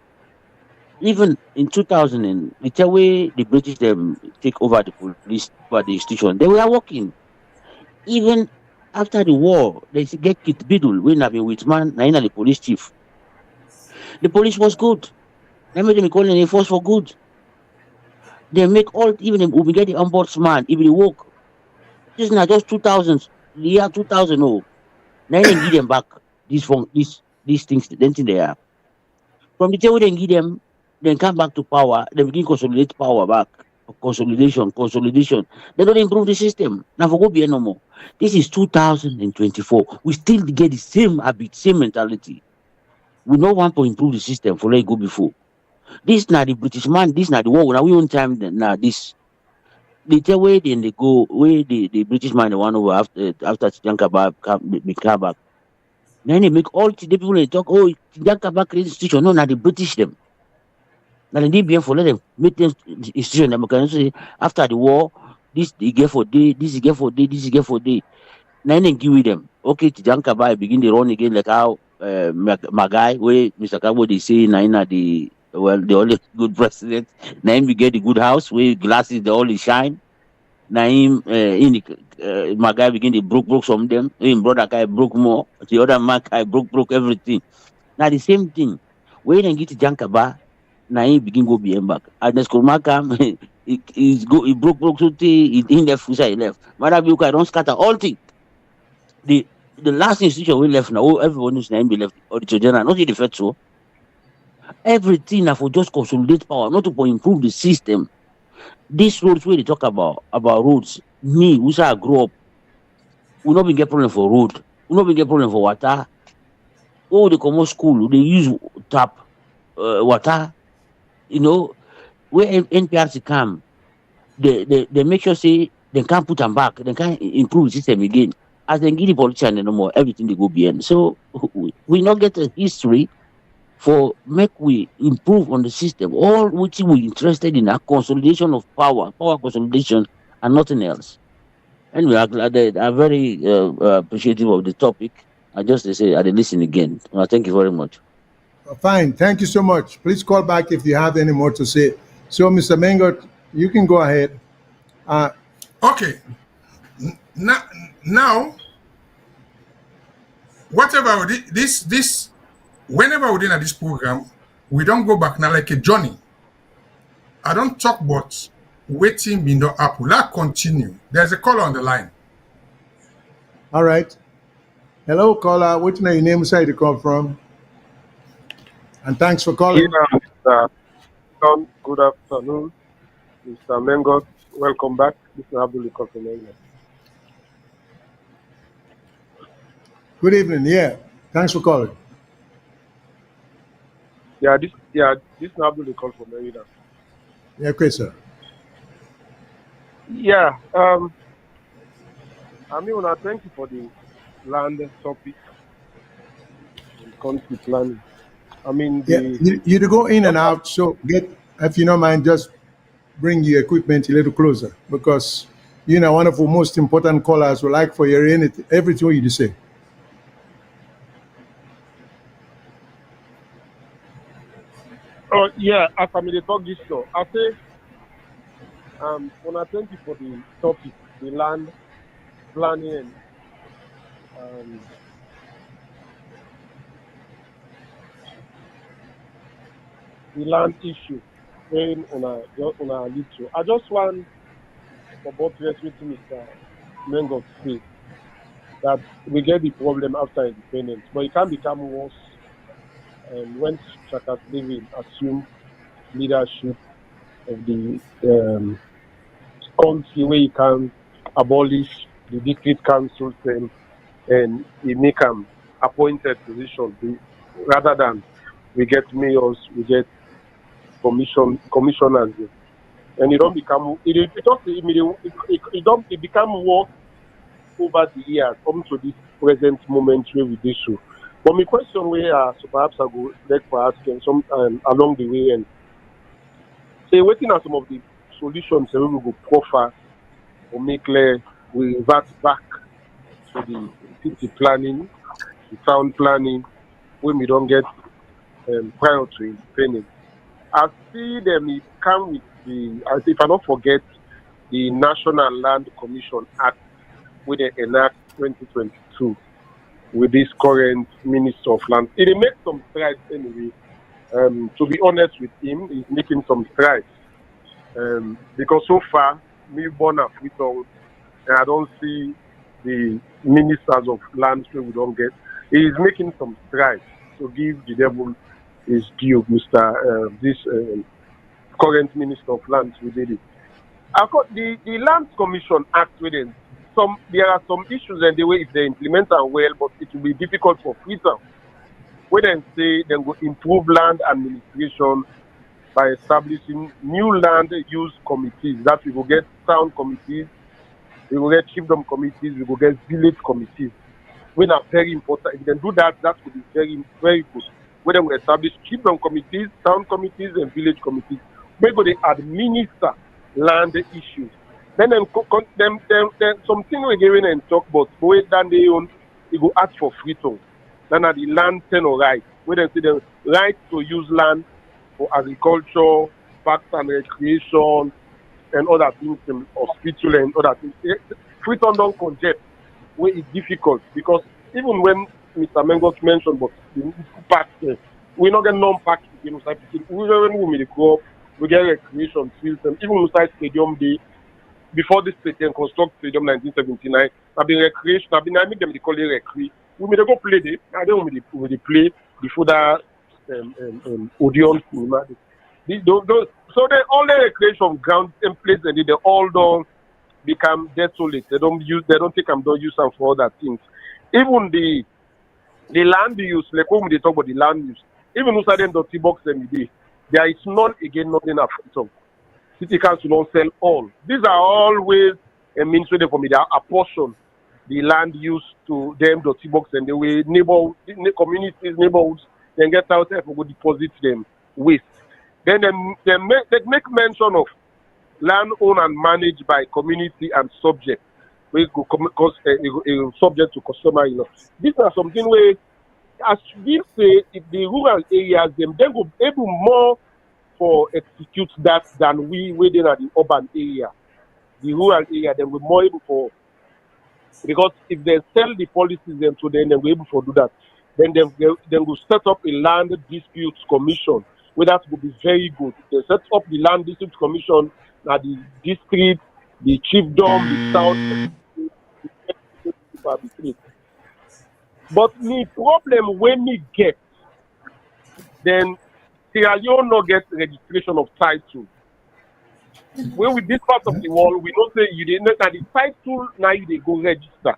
Even in 2000, the way the British them take over the police, over the institution, they were working. Even after the war, they get Kit Biddle when I've been with man, now the police chief. The police was good. They made them call the force for good. They make all, even if we get the ombudsman, even the work. This is not just 2000, the year 2000. Oh, now they give them back these things, then they are. From the time they give them, then come back to power, they begin consolidate power back. Consolidation. They don't improve the system. Now for go be no more. This is 2024. We still get the same habit, same mentality. We don't want to improve the system for let go before. This not the British man, this not the war. Now we own time now this. They tell where then they go, where the British man the one over after Jankaba come back. Then they make all the people they talk, oh, Jankaba create institution. No, now they British them. Now they be for let them make them institution. Them can say after the war, this they get for day, this is get for day, this is get for day. Now they give them. Okay, Jankaba begin the run again like how my guy where Mr. Kabo they say now the only good president. Now we get the good house where glasses they only shine. Now him my guy begin to broke some of them. Him brother guy broke more. The other man guy broke everything. Now the same thing. When they get to Jankaba, now he begin go be back. And the school come, he broke so he left, he left. Marabuka don't scatter all thing. The last institution we left now, everyone is name be left auditor general, not the first so. Everything now for just consolidate power, not to improve the system. These roads where they talk about roads, me, who say I grow up, we not be get problem for road, we not be get problem for water. Oh, they come out school, they use tap water, you know, where NPRC come, they make sure say they can't put them back, they can't improve the system again. As they give the politician no more, everything they go beyond. So we not get a history for make we improve on the system. All which we interested in a consolidation of power consolidation, and nothing else. Anyway, I'm very appreciative of the topic. I just say I listen again. Thank you very much. Fine, thank you so much. Please call back if you have any more to say. So, Mr. Mengot, you can go ahead. Okay. Now, whatever this, whenever we're in this program, we don't go back now like a journey. I don't talk about waiting me no apple. Let's continue. There's a caller on the line. All right. Hello, caller. What's your name? Where you come from? And thanks for calling. Mr. Tom, good afternoon. Mr. Mengot, welcome back. Mr. Abdul from England. Good evening. Yeah. Thanks for calling. This is Abdul from England. Yeah, okay, sir. Yeah. I mean, thank you for the land topic and country planning. I mean, you to go in and out, so if you don't mind, just bring your equipment a little closer, because one of the most important callers would like for your everything you say. Oh yeah, as I mean, talk this show, I say, thank you for the topic, the land planning. The land issue when on a lead to. I just want about to Mr. Mengot say that we get the problem after independence, but it can become worse when Chakas David assume leadership of the country, where he can abolish the district council and he make them appointed position rather than we get mayors, we get commissioners, and it don't become it become worse over the years up to this present moment where we do so. But my question where so perhaps I go like for asking some along the way and say waiting at some of the solutions that we will proffer or make clear we revert back to the city planning, the town planning, when we don't get prior to independence. I see them come with if I don't forget, the National Land Commission Act, with the enact 2022 with this current Minister of Land. It makes some strides anyway. To be honest with him, he's making some strides. Because so far, me born a Freetown, and I don't see the ministers of lands where we don't get. He's making some strides to give the devil his due, Mr. This current Minister of Lands. We did it. The Lands Commission Act within there are some issues and the way if they implement them well, but it will be difficult for Freetown. We then say they will improve land administration by establishing new land use committees. That we will get town committees, we will get chiefdom committees, we will get village committees. When are very important. If you can do that, that would be very, very good. We then will establish chiefdom committees, town committees, and village committees. We go to administer land issues. Then something we're giving and talk about where then they own, you go ask for Freetown. Then at the land tenure right. We then see the right to use land for agriculture, parks and recreation, and other things, hospital and other things. Freetown don't congest where it's difficult because even when Mr. Mengot mentioned but the park we not get non-park again inside we may go up, we get recreation fields and even inside stadium day before this state and construct stadium 1979. I've been recreation, I make them they call it recre. We may go play there. I don't when they play before that Odeon cinema. So they all the recreation ground and place and they all don't become desolate. They don't take them, don't use them for other things. Even the land use, like when they talk about the land use, even inside them dirty box and there is none again, nothing at Freetown. City council don't sell all. These are always a means for me. They are apportion the land use to them dirty box and the way communities, neighborhoods, then get out there for go deposit them waste. Then they make mention of land owned and managed by community and subject. We go subject to customer. These are something where, as we say, if the rural areas them go able more for execute that than we within at the urban area. The rural area then we're more able for because if they sell the policies them to them, then we're able to do that. Then they will set up a land disputes commission. Where that would be very good. They set up the land disputes commission at the district, the chiefdom, the south. But the problem when we get, then Sierra Leone not get registration of title. When with this part of the world, we don't say you didn't know that the title now they go register.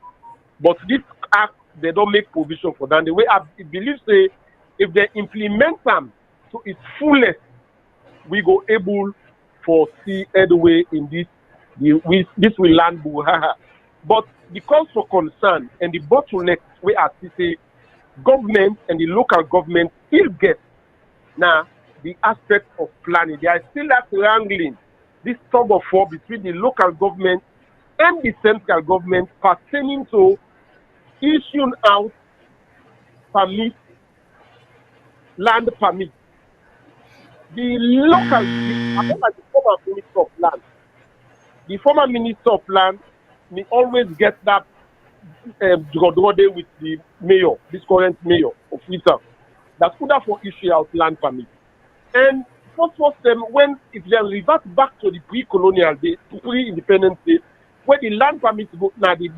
But this act they don't make provision for that. The way I believe say if they implement them to its fullest, we go able for see headway in this. This will land buhaha. But because for concern and the bottleneck we are say government and the local government still get now the aspect of planning. There is still that wrangling, this tug of war between the local government and the central government pertaining to issuing out permit, land permit. The local, the former minister of land, the former minister of land, we always get that Godrode with the mayor, this current mayor of Freetown, that's put up for issue out land permit. And first them when if they revert back to the pre-colonial day, pre-independence day, where the land permits go now the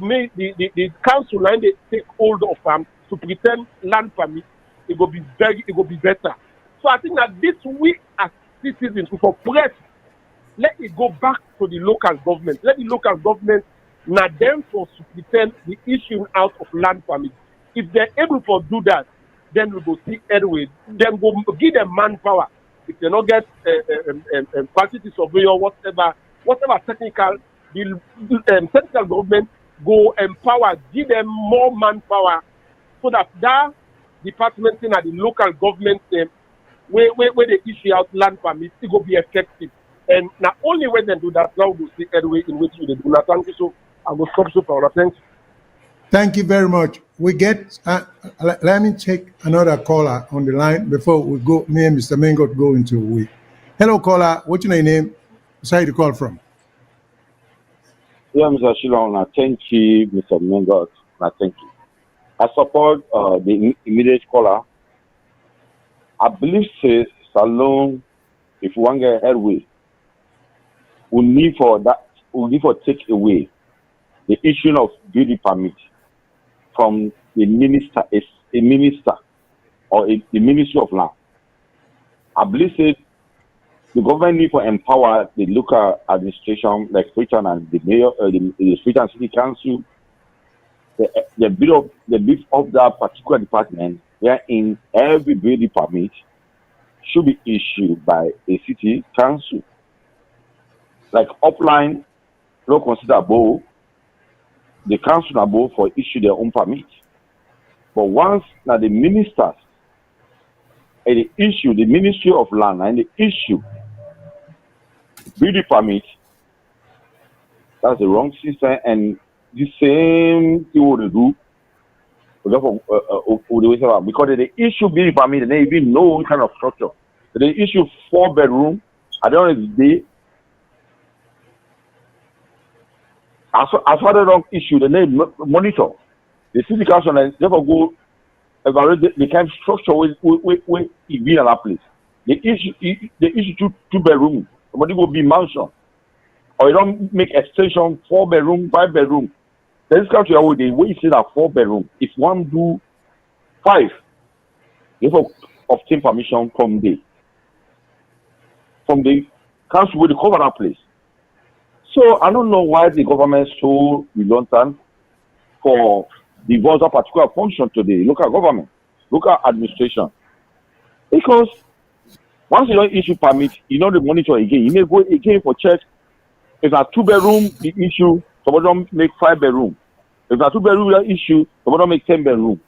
council line they take hold of them to pretend land permit, it will be better. So I think that this we as citizens for press, let it go back to the local government. Let the local government not them for to pretend the issue out of land permit. If they're able to do that, then we will see headway. Then we'll give them manpower. If they not get quantity survey or whatever technical, the central government go empower, give them more manpower, so that department in the local government where they issue out land permits, it will be effective. And not only when they do that, now we'll see headway in which they do. Now, thank you. So I will stop so far. Thanks. Thank you very much. We get, let me take another caller on the line before we go, me and Mr. Mengot go into a week. Hello, caller. What's your name? Where you call from? Yeah, Mr. Shyllon, thank you, Mr. Mengot. Thank you. I support the immediate caller. I believe Salon, if we want to get headway, we need for take away the issue of building permit from a minister or the Ministry of Land. I believe the government need to empower the local administration like Freetown and the mayor, the Freetown City Council. The build of that particular department wherein every building permit should be issued by a city council. Like upline, not consider above, the council above for issue their own permit. But once now the ministers and the issue, the Ministry of Land and the issue building permit, that's the wrong system, and the same thing would do because they issue building permit and they even know what kind of structure. They issue 4 bedroom at the end of the day. as far as the wrong issue, the name monitor. The city council and therefore go evaluate the kind of structure where it be in that place. They issue two bedroom, somebody go be mansion. Or you don't make extension 4 bedroom, 5 bedroom. This country how they way say that 4 bedroom. If one do 5, therefore obtain permission from the council will cover that place. So I don't know why the government is so reluctant for divorce a particular function to the local government, local administration. Because once you don't issue permit, you know the monitor again. You may go again for check. If a 2 bedroom the issue, somebody don't make 5 bedroom. If a 2 bedroom the issue, somebody don't make 10 bedroom.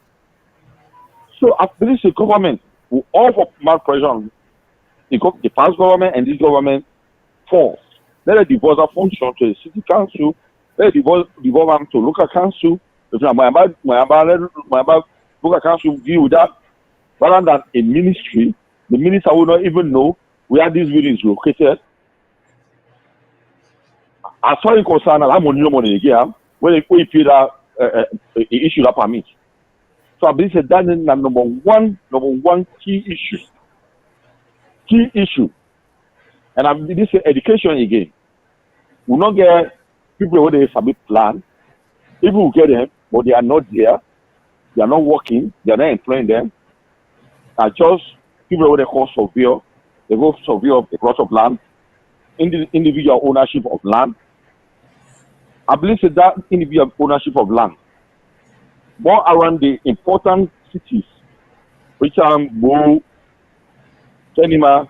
So I believe the government will offer more pressure on the past government and this government falls. Let the divorce a function to the city council, let the divorce to local council. If my local council deal with that, rather than a ministry, the minister will not even know where this building is located. As far as concerned, I'm on no money again when they pay that issue that permit. So I believe that is the number one key issue. Key issue. And I believe this is education again. We not get people who they submit plan. People will get them, but they are not there. They are not working. They are not employing them. Are just people who they call surveyor. They go surveyor of the plot of land, individual ownership of land. I believe that individual ownership of land, more around the important cities, which are Bo, Tenima,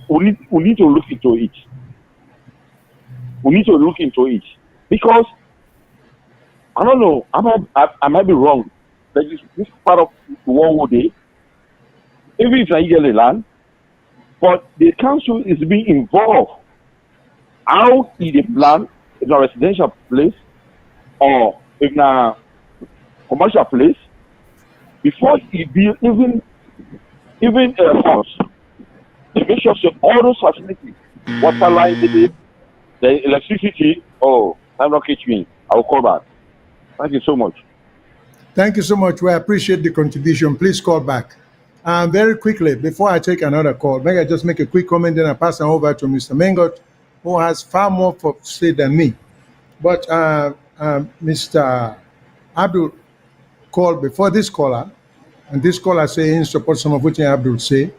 we need to look into it. We need to look into it because I don't know. I might be wrong. Like this part of the world day, even if I get the land, but the council is being involved. How is the plan? If a residential place or if a commercial place, before it be even a house, they make sure all those facilities, water line, the electricity. Oh, I'm not catching me. I will call back. Thank you so much. Thank you so much. We appreciate the contribution. Please call back. Very quickly, before I take another call, may I just make a quick comment, then I pass it over to Mr. Mengot, who has far more to say than me. But Mr. Abdul called before this caller, and this caller saying in support some of what Abdul say,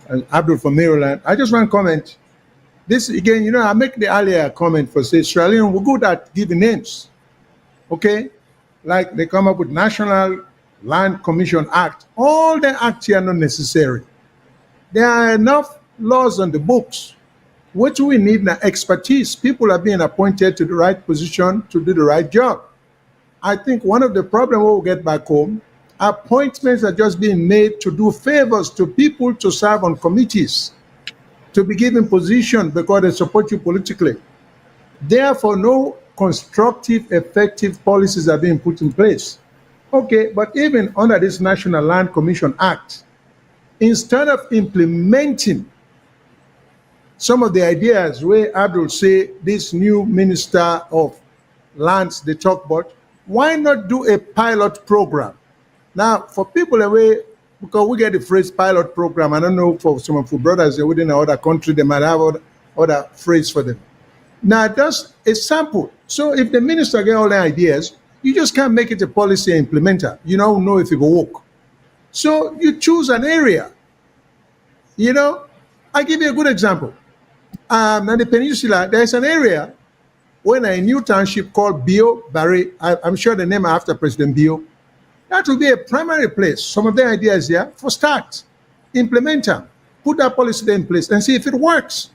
and Abdul from Maryland. I just want to comment. This again, I make the earlier comment for say Sierra Leone, we're good at giving names. Okay? Like they come up with National Land Commission Act. All the acts here are not necessary. There are enough laws on the books. What we need now expertise. People are being appointed to the right position to do the right job. I think one of the problems we'll get back home, appointments are just being made to do favors to people to serve on committees, to be given position because they support you politically. Therefore, no constructive, effective policies are being put in place. Okay, but even under this National Land Commission Act, instead of implementing some of the ideas where Abdul say this new minister of lands they talk about, why not do a pilot program? Now, for people away, because we get the phrase pilot program, I don't know for some of our brothers within another country, they might have other phrase for them. Now, just a sample. So if the minister get all the ideas, you just can't make it a policy implementer. You don't know if it will work. So you choose an area. I give you a good example. Now the peninsula, there's an area when a new township called Bio Barry, I'm sure the name after President Bio, that will be a primary place. Some of the ideas there for start, implement them, put that policy there in place and see if it works.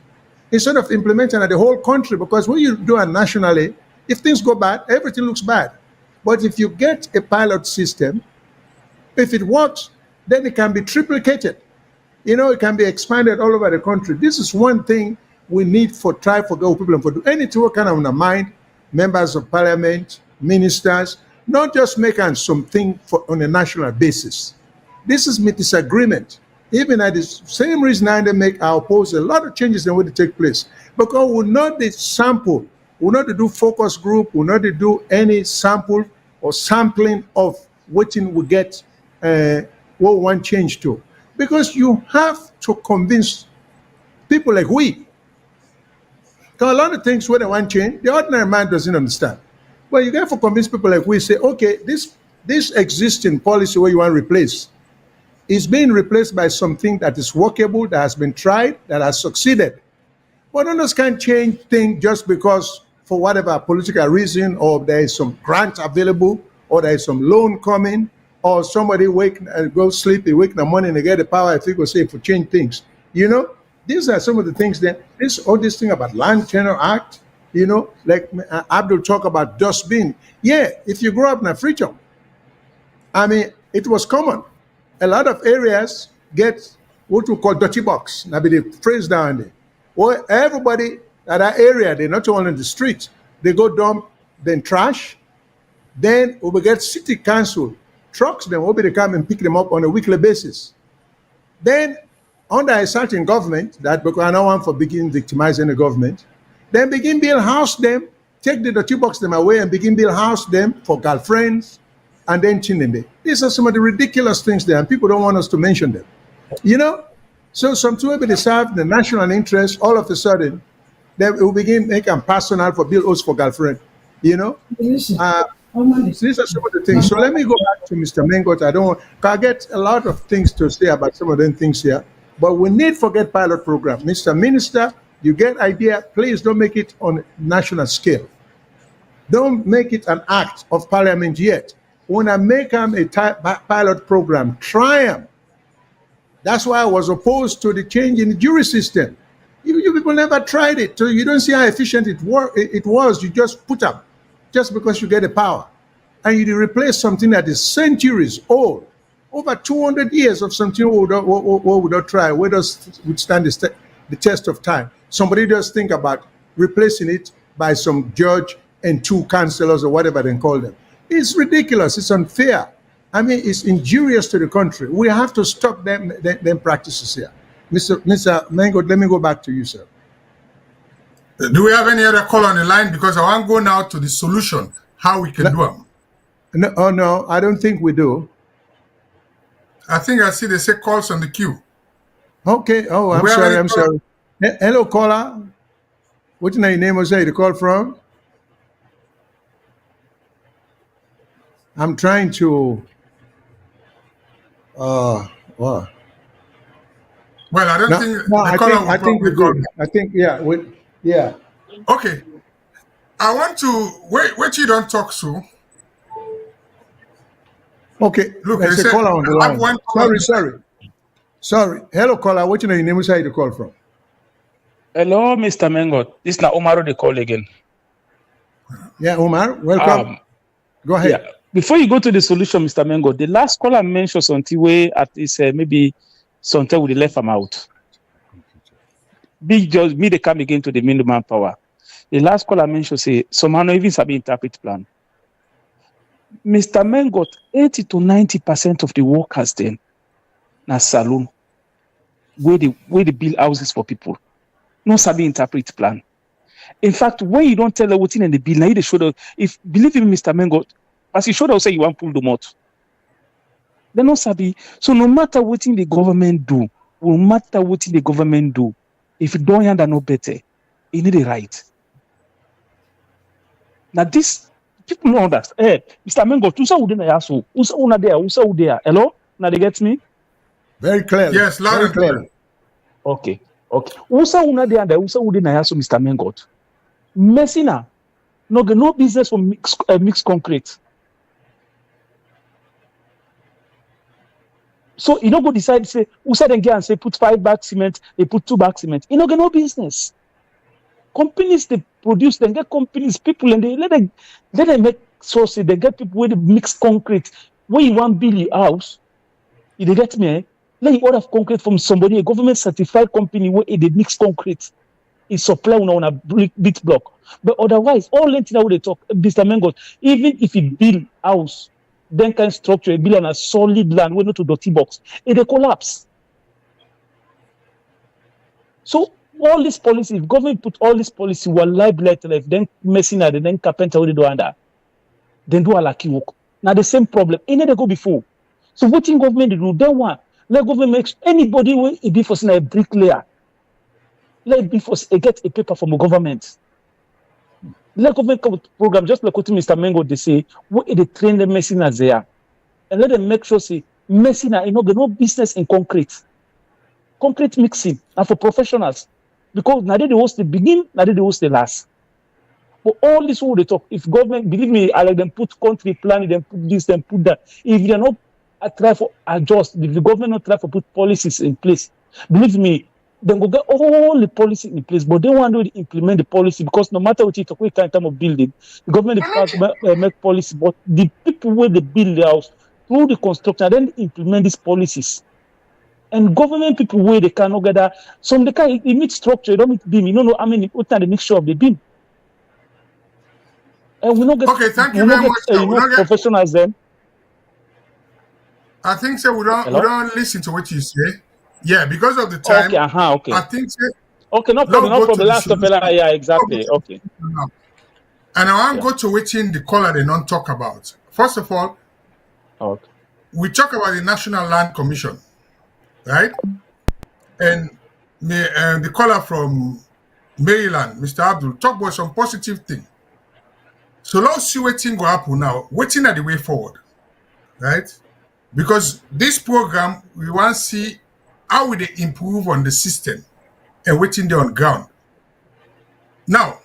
Instead of implementing at the whole country, because when you do it nationally, if things go bad, everything looks bad. But if you get a pilot system, if it works, then it can be triplicated. It can be expanded all over the country. This is one thing we need for people and for do anything what kind of undermine members of parliament, ministers, not just making something on a national basis. This is my disagreement. Even at the same reason I oppose a lot of changes in what to take place. Because we know the sample We not to do focus group. We not to do any sample or sampling of what we get, what we want change to, because you have to convince people like we. Because a lot of things when they want change, the ordinary man doesn't understand. But you have to convince people like we, say, okay, this existing policy where you want to replace is being replaced by something that is workable, that has been tried, that has succeeded. But others can't change things just because, for whatever political reason, or there is some grant available, or there is some loan coming, or somebody go sleep, they wake in the morning, they get the power, if you go say, for change things. You know, these are some of the things that all this thing about Land Tenure Act, you know, like Abdul talk about dustbin. Yeah, if you grow up in a free town, I mean, it was common. A lot of areas get what we call dirty box. Now be the phrase down there. Well, everybody at that area, they're not only in the street, they go dump then trash. Then we will get city council trucks, then will be to come and pick them up on a weekly basis. Then under a certain government, that because I don't want for begin victimizing the government, then begin build house them, take the dirty box them away and begin build house them for girlfriends, and then chinende. These are some of the ridiculous things there, and people don't want us to mention them. You know? So some two will serve the national interest, all of a sudden, then we will begin making personal for bill us for girlfriend. You know? These are some of the things. So let me go back to Mr. Mengot. I get a lot of things to say about some of them things here, but we need forget pilot program. Mr. Minister, you get idea, please don't make it on national scale. Don't make it an act of parliament yet. When I make them a pilot program, try them. That's why I was opposed to the change in the jury system. You people never tried it, so you don't see how efficient it was. You just put up, just because you get the power. And you replace something that is centuries old, over 200 years of something we would not try, we just withstand the test of time. Somebody just think about replacing it by some judge and two councillors or whatever they call them. It's ridiculous. It's unfair. I mean, it's injurious to the country. We have to stop them practices here. Mr. Mengot, let me go back to you, sir. Do we have any other call on the line? Because I want to go now to the solution, how we can do them. No, oh, no, I don't think we do. I think I see they say calls on the queue. Okay. Oh, I'm sorry. Hello, caller. What's your name? Was you call from? I'm trying to. Well, I don't think the caller will probably call. I think, yeah. Yeah. Okay. I want to wait. You don't talk so. Okay. Look, there's a caller on the line. Sorry. Hello, caller. What's your name? Where you call from? Hello, Mr. Mengot. This is Omar the call again. Yeah, Omar. Welcome. Go ahead. Yeah. Before you go to the solution, Mr. Mengot, the last caller mentioned something where at least maybe something with the left arm out. Big just me they come again to the minimum power. The last caller mentioned say somehow no even sabi interpret plan. Mr. Mengot, 80 to 90% of the workers then na saloon where they build houses for people. No sabi interpret plan. In fact, when you don't tell them what's in the bill, now they show them, if believe in Mr. Mengot, as you should have say you want to pull them out. They no sabi. So no matter what the government do, if you don't hand no better, you need a right. Now this people know that. Hey, Mr. Mengot, usa ude na yaso. Usa una there. Hello? Now they get me? Very clear. Yes, loud and clear. Okay. Usa una there and usa ude na yaso, Mr. Mengot. Messina, no business for mixed concrete. So you don't go decide say usa then get and say put 5 bags cement, they put 2 bags cement. You get no business. Companies they produce, they get companies, people, and they let them make sources, they get people with mix concrete. When you want build your house, you get me, eh? Let you order concrete from somebody, a government certified company where they mix concrete. It supply on a bit block. But otherwise, all that they talk, Mr. Mengot, even if you build house, then can structure a build on a solid land, we're not to dirty box, it collapse. So all these policies, government put all these policies, were liability left, then messing at then carpenter will do under. Then do a lucky work. Now the same problem. Any they go before. So what in government do? Then one. Let government make anybody will be for a bricklayer. Let it be for get a paper from the government. Let government come with program, just like what Mr. Mengot they say, what they train the messina there. And let them make sure say messina, no business in concrete. Concrete mixing and for professionals. Because now they host the begin, now they host the last. But all this what they talk, if government, believe me, I like them put country plan, them put this, them put that. If they're not try for adjust, if the government not try for put policies in place, believe me, then go get all the policy in place, but they want to implement the policy because no matter what you talk, we can't time of building, the government make policy, but the people where they build the house through the construction, then implement these policies. And government people where they cannot get that, some they can it meet structure, they don't meet beam. You don't know how many what the mixture of the beam. And we not get okay, thank you very much. Professionals then. I think so. We don't listen to what you say. Yeah, because of the time. Okay, okay. I think so. Okay, no problem. No problem. Last of yeah, exactly. Okay. And I want to go to which in the caller they don't talk about. First of all, okay, we talk about the National Land Commission, right? And the caller from Maryland, Mr. Abdul, talk about some positive thing. So let's see what thing will happen now. Waiting at the way forward, right? Because this program, we want to see how will they improve on the system and waiting there on ground. Now,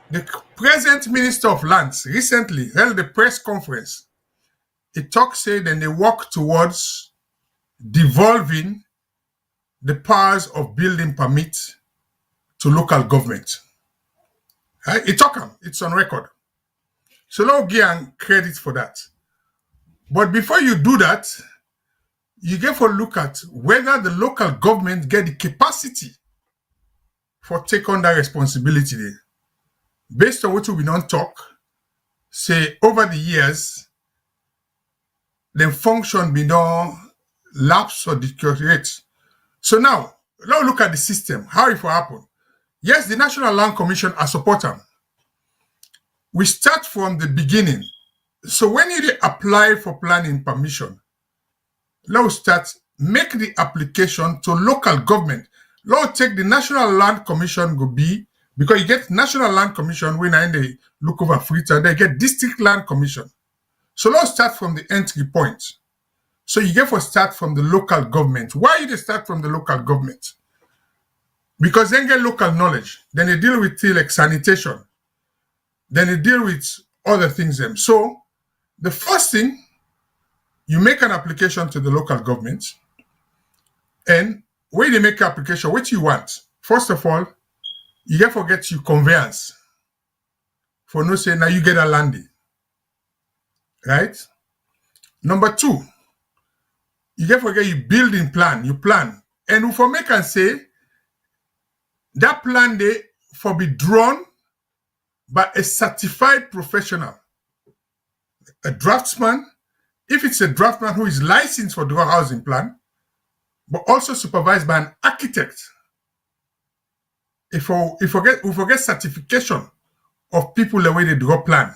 the present Minister of Lands recently held a press conference. It talks say then they work towards devolving the powers of building permit to local government. Right? It's on record. So now give credit for that. But before you do that, you get to look at whether the local government get the capacity for take on that responsibility there. Based on what we don't talk, say over the years, the function be done lapse or deteriorate. So now look at the system, how it will happen. Yes, the National Land Commission are supporter. We start from the beginning. So when you apply for planning permission, let's start, make the application to local government. Let's take the National Land Commission go be, because you get National Land Commission when they look over Freetown, they get District Land Commission. So let's start from the entry point. So you get to start from the local government. Why you start from the local government? Because then get local knowledge. Then they deal with things like sanitation. Then they deal with other things. So the first thing, you make an application to the local government. And when they make an application, what you want? First of all, you get to get your conveyance. For no say, now you get a landing. Right? Number two, you get to get your building plan, you plan. And for make and say, that plan they for be drawn by a certified professional, a draftsman. If it's a draftsman who is licensed for draw housing plan, but also supervised by an architect. If we forget certification of people the way they draw plan.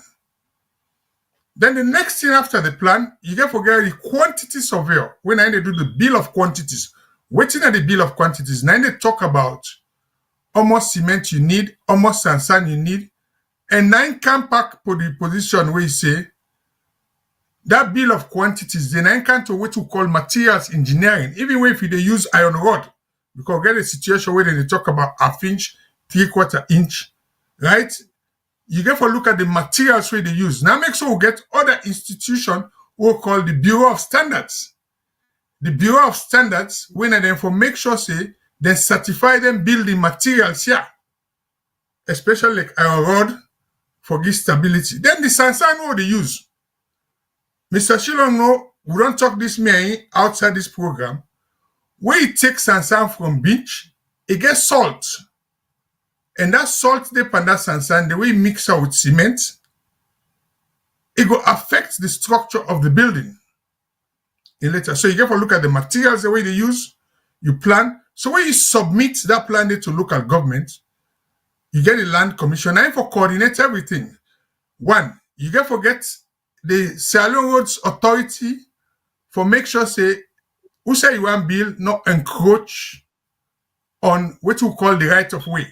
Then the next thing after the plan, you get forget the quantity surveyor. When I do the bill of quantities, waiting at the bill of quantities, now they talk about how much cement you need, how much sand you need, and 9 can pack for the position where you say that bill of quantities, then I can to what we call materials engineering, even if they use iron rod, because get a situation where they talk about 1/2 inch, 3/4 inch, right? You get to look at the materials where they use. Now make sure we get other institution who call the Bureau of Standards. The Bureau of Standards, when they for make sure say they certify them building materials here, especially like iron rod for give stability. Then the Sansan what they use. Mr. Shyllon, no, we don't talk this me outside this program. When you take Sansan from beach, it gets salt. And that salt they pan that Sansan, the way you mix it with cement, it will affect the structure of the building. In later. So you get to look at the materials, the way they use, you plan, So when you submit that plan to local government, you get a land commission and for coordinate everything. One, you get forget the Sierra Leone Roads Authority for make sure say who say you want build not encroach on what we call the right of way.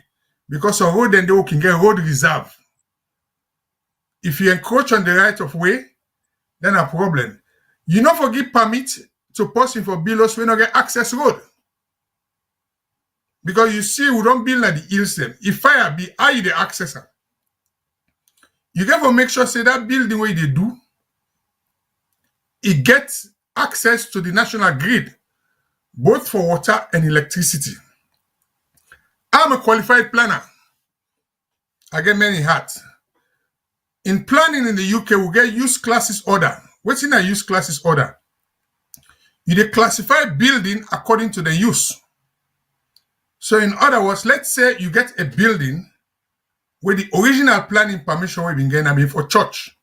Because on road and they can get road reserve. If you encroach on the right of way, then a problem. You not forgive permit to person for builders we not get access road. Because you see, we don't build at the hills them. If fire be, how you the access them? You get to make sure say that building way they do, it gets access to the national grid, both for water and electricity. I'm a qualified planner. I get many hats. In planning in the UK, we get use classes order. What's in a use classes order? You dey classify building according to the use. So in other words, let's say you get a building where the original planning permission will be getting for church.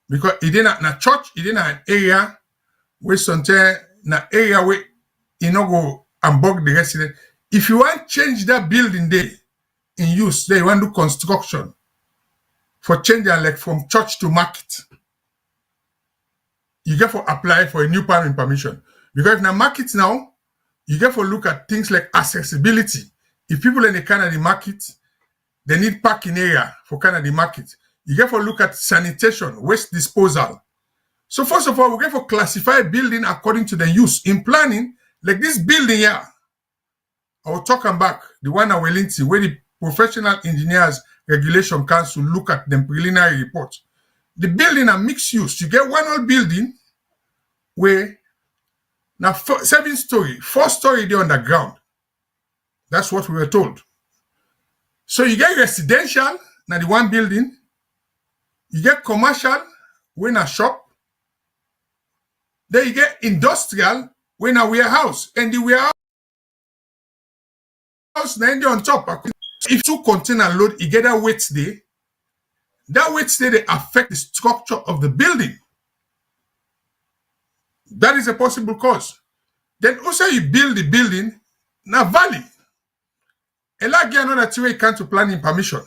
Because it didn't na church, it didn't an area where sometimes na area where you know go and bug the resident. If you want to change that building there in use, they want to do construction for changing like from church to market. You get to apply for a new planning permission. Because if na market now, you get to look at things like accessibility. If people in the Canada market, they need parking area for Canada market. You get to look at sanitation, waste disposal. So first of all, we get to classify building according to the use. In planning, like this building here, I will talk back, the one at Wellington, where the Professional Engineers Regulation Council look at the preliminary report. The building are mixed use. You get one old building where now 7-story, 4-story there underground. That's what we were told. So you get residential, now the one building. You get commercial, when a shop. Then you get industrial, when a warehouse. And the warehouse, then on top. If 2 container load, you get that weight there. That weight there, they affect the structure of the building. That is a possible cause. Then also you build the building, now valley. And like another 2 way can't to planning permission.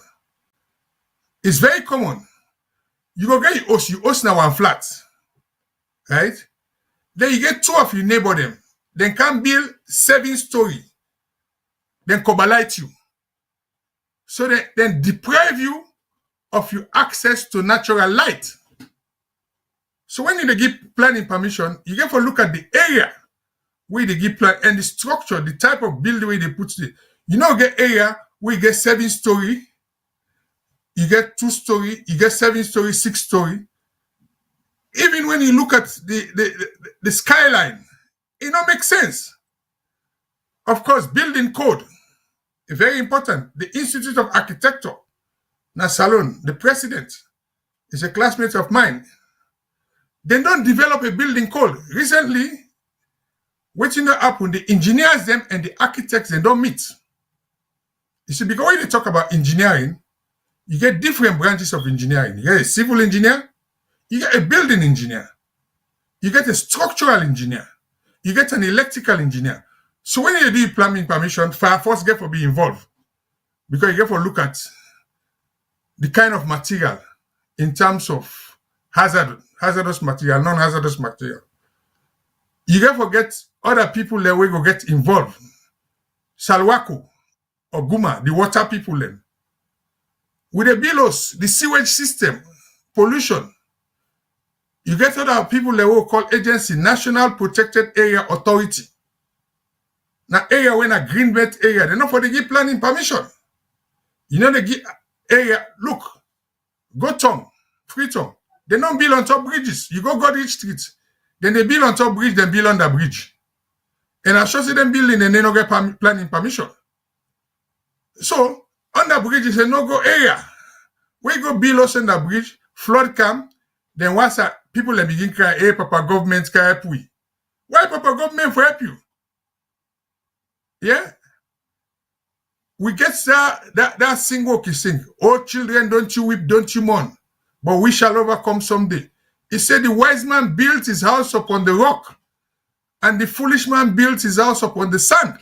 It's very common. You go get you host now one flat. Right? Then you get 2 of your neighbor them. Then can build 7-story. Then cobalite you. So they then deprive you of your access to natural light. So when you give planning permission, you get to look at the area where they give plan and the structure, the type of building where they put it. You know, get area where you get 7-story, you get 2-story, you get 7-story, 6-story. Even when you look at the skyline, it don't make sense. Of course, building code is very important. The Institute of Architecture, Salon, the president, is a classmate of mine. They don't develop a building code. Recently, what you know happen, the engineers them and the architects, they don't meet. You see, because when you talk about engineering, you get different branches of engineering. You get a civil engineer, you get a building engineer, you get a structural engineer, you get an electrical engineer. So when you do planning permission, Fire Force get to be involved. Because you get to look at the kind of material in terms of hazardous material, non-hazardous material. You get to get other people that will go get involved. Salwako or Guma, the water people then. With the billows, the sewage system, pollution. You get other people that will call agency, National Protected Area Authority. Now area when a green belt area, they're not for the give planning permission. You know they give area, look, go Tom, Freetown. They don't build on top bridges. You go Godrich Street. Then they build on top bridge, then build on the bridge. And I show see them building and they don't get planning permission. So, on the bridge is a no-go area. We go build us on the bridge, flood come, then once people they begin cry, hey, Papa, government can help we. Why Papa, government for help you? Yeah? We get that single kissing. Oh, children, don't you weep, don't you mourn. But we shall overcome someday. He said the wise man built his house upon the rock, and the foolish man built his house upon the sand.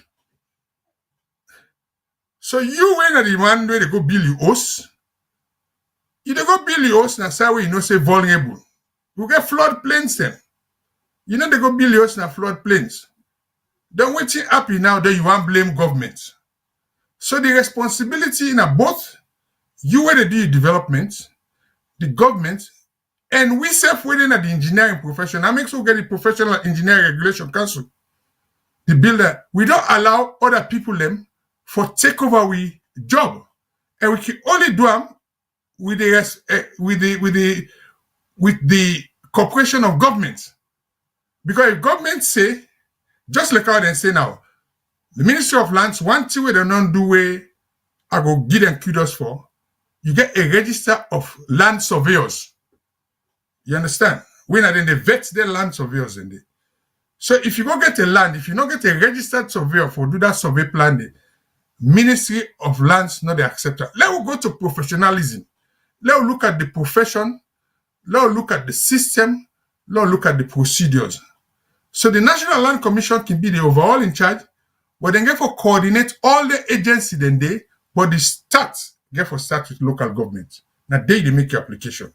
So you when the man where they go bill you host, you dey go bill your host na side where you know say vulnerable. We get flood plains then. You know they go bill your host na flood plains. Then wetin happen now, then you want blame government. So the responsibility in both you where they do your development, the government, and we self within the engineering profession. I make sure we get the Professional Engineering Regulation Council. The builder, we don't allow other people them for take over we job. And we can only do them with the cooperation of government. Because if government say, just like how they say now, the Ministry of Lands, one thing they don't do way, I go give them kudos for, you get a register of land surveyors. You understand? When then they vet their land surveyors in there. So if you go get a land, if you not get a registered surveyor for do that survey plan, the Ministry of Lands not they accept that. Let us go to professionalism. Let us look at the profession. Let us look at the system. Let us look at the procedures. So the National Land Commission can be the overall in charge, but then get for coordinate all the agencies then they, but the start with local government. Now they make your application.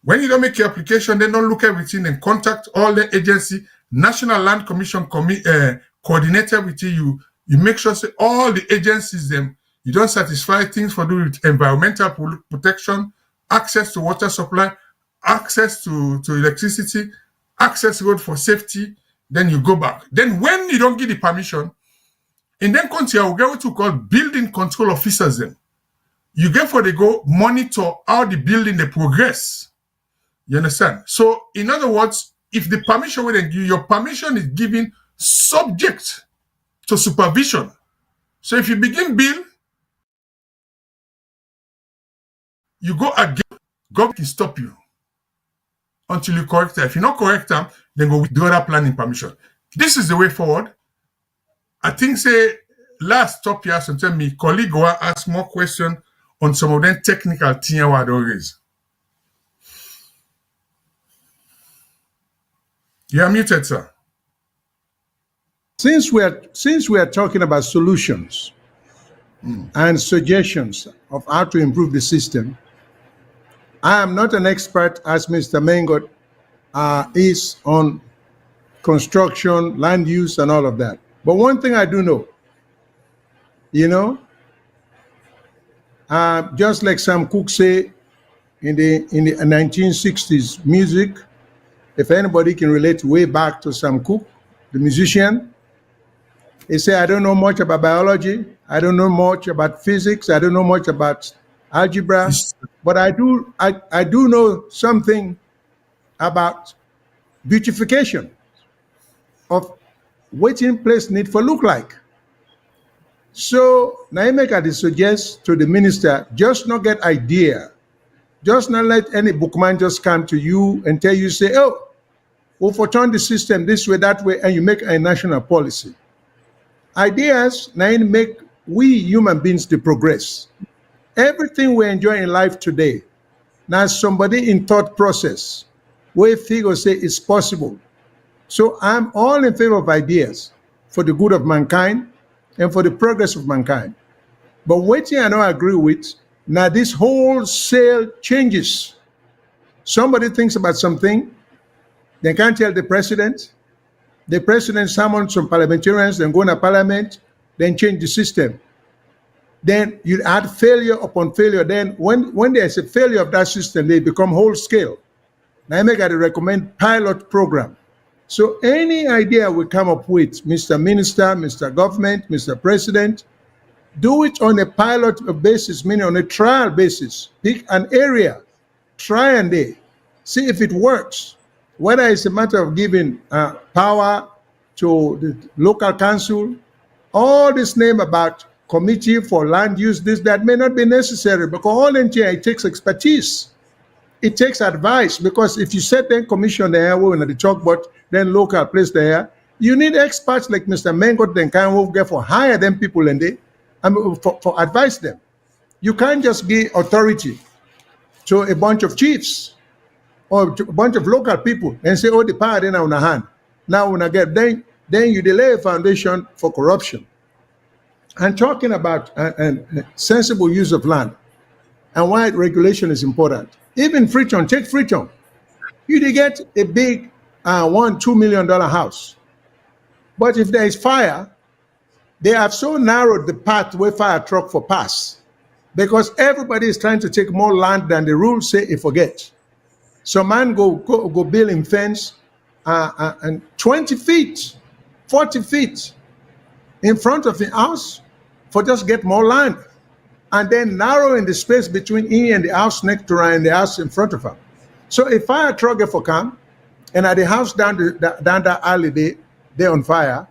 When you don't make your application, they don't look everything and contact all the agency. National Land Commission coordinated with you. You make sure say all the agencies them you don't satisfy things for do with environmental protection, access to water supply, access to electricity, access road for safety. Then you go back. Then when you don't give the permission, in then country I will get what you call building control officers. Them you get for they go monitor how the building they progress. You understand? So, in other words, if the permission will give your permission is given subject to supervision. So, if you begin build, you go again, government can stop you until you correct them. If you not correct them, then go with the other planning permission. This is the way forward. I think say last stop here, so tell me colleague go ask more questions on some of them technical things I don't raise. You are muted, sir. Since we are talking about solutions and suggestions of how to improve the system, I am not an expert as Mr. Mengot is on construction, land use, and all of that. But one thing I do know, just like Sam Cooke say in the 1960s music, if anybody can relate way back to Sam Cooke, the musician, he said, I don't know much about biology. I don't know much about physics. I don't know much about algebra. But I do know something about beautification of what in place need for look like. So now I make a suggest to the minister, just not get idea. Just not let any bookman just come to you and tell you, say, oh, we'll turn the system this way, that way, and you make a national policy. Ideas now make we human beings to progress. Everything we enjoy in life today, now somebody in thought process, we figure say it's possible. So I'm all in favor of ideas for the good of mankind and for the progress of mankind. But what I don't agree with, now this wholesale changes. Somebody thinks about something, they can't tell the president summons some parliamentarians, then go to parliament, then change the system. Then you add failure upon failure. Then when there's a failure of that system, they become whole scale. Now I got to recommend pilot program. So any idea we come up with, Mr. Minister, Mr. Government, Mr. President, do it on a pilot basis, meaning on a trial basis. Pick an area, try and see if it works. Whether it's a matter of giving power to the local council, all this name about committee for land use, this, that may not be necessary because all in here, it takes expertise. It takes advice because if you set then commission there, we're in the talk, but then local place there, you need experts like Mr. Mengot, then kind of get for hire them people and for advice them. You can't just give authority to a bunch of chiefs or to a bunch of local people and say, oh, the power then on the hand. Now when I get then you delay a foundation for corruption. and talking about sensible use of land and why regulation is important. Even Freetown, take Freetown. You get a big $1-2 million house. But if there is fire, they have so narrowed the path where fire truck for pass because everybody is trying to take more land than the rules say it forget. So man go build him fence and 20 feet, 40 feet in front of the house for just get more land. And then narrowing the space between him and the house next to her and the house in front of her. So if fire truck get for come, and at the house down that alley they on fire,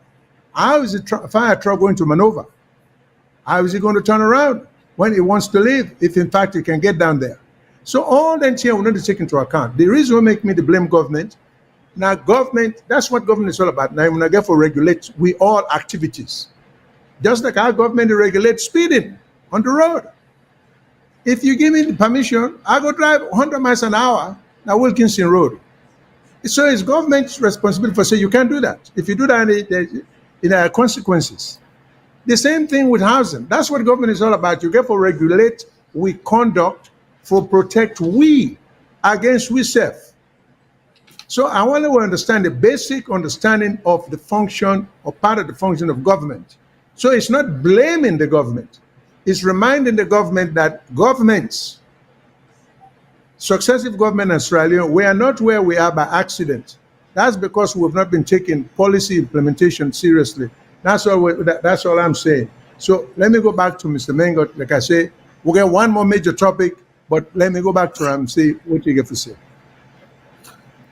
how is the fire truck going to maneuver? How is he going to turn around when he wants to leave, if in fact he can get down there? So all that here we need to take into account. The reason why make me to blame government, now government, that's what government is all about. Now when I get for regulate we all activities. Just like our government regulates speeding on the road. If you give me the permission, I go drive 100 miles an hour now Wilkinson Road. So it's government's responsibility for say you can't do that. If you do that, there are consequences. The same thing with housing. That's what government is all about. You get for regulate, we conduct, for protect we against we self. So I want to understand the basic understanding of the function or part of the function of government. So it's not blaming the government. It's reminding the government that governments, successive government in Sierra Leone, we are not where we are by accident. That's because we have not been taking policy implementation seriously. That's all I'm saying. So let me go back to Mr. Mengot. Like I say, we'll get one more major topic, but let me go back to him and see what you get to say.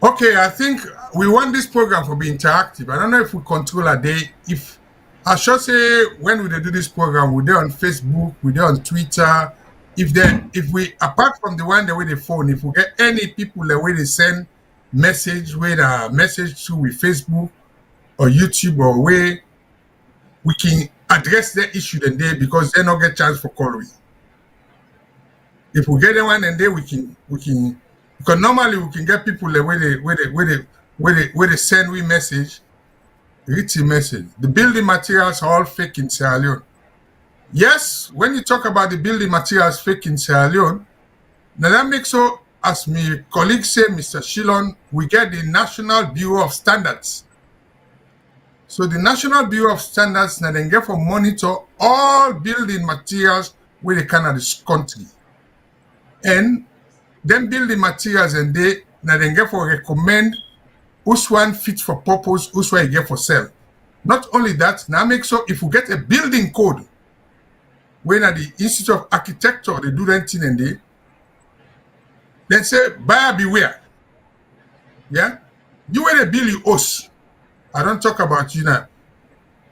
Okay, I think we want this program to be interactive. I don't know if we control a day. If I should say when we do this program, we're there on Facebook, we're there on Twitter. If we apart from the one that with the phone, if we get any people that way they send message with a message through with Facebook or YouTube or way, we can address the issue then there because they not get chance for calling. If we get the one and there we can because normally we can get people the way they send we message, written message. The building materials are all fake in Sierra Leone. Yes, when you talk about the building materials fake in Sierra Leone, now that makes so, as my colleague say, Mr. Shyllon, we get the National Bureau of Standards. So the National Bureau of Standards now then get for monitor all building materials where they can in this country. And then building materials and they now then get for recommend which one fit for purpose, which one you get for sale. Not only that, now make so if we get a building code, when at the Institute of Architecture they do that thing and they then say buyer beware. Yeah? You when a bill you us. I don't talk about you now.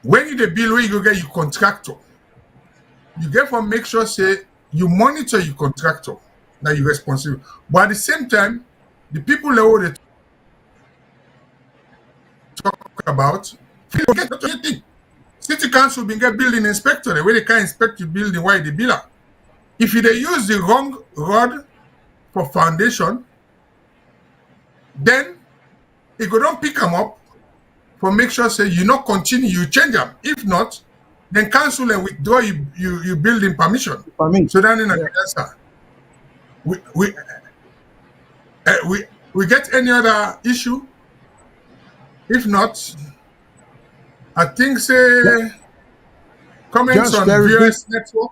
When you the bill where you go get your contractor, you get for make sure say you monitor your contractor. Now you're responsible. But at the same time, the people that will talk about forget not anything. City Council been get building inspector the way they can inspect your building why they build. If they use the wrong rod for foundation, then it go don't pick them up for make sure say you not continue, you change them. If not, then council and withdraw you building permission. So then in a answer. We get any other issue? If not, I think say comments on various network.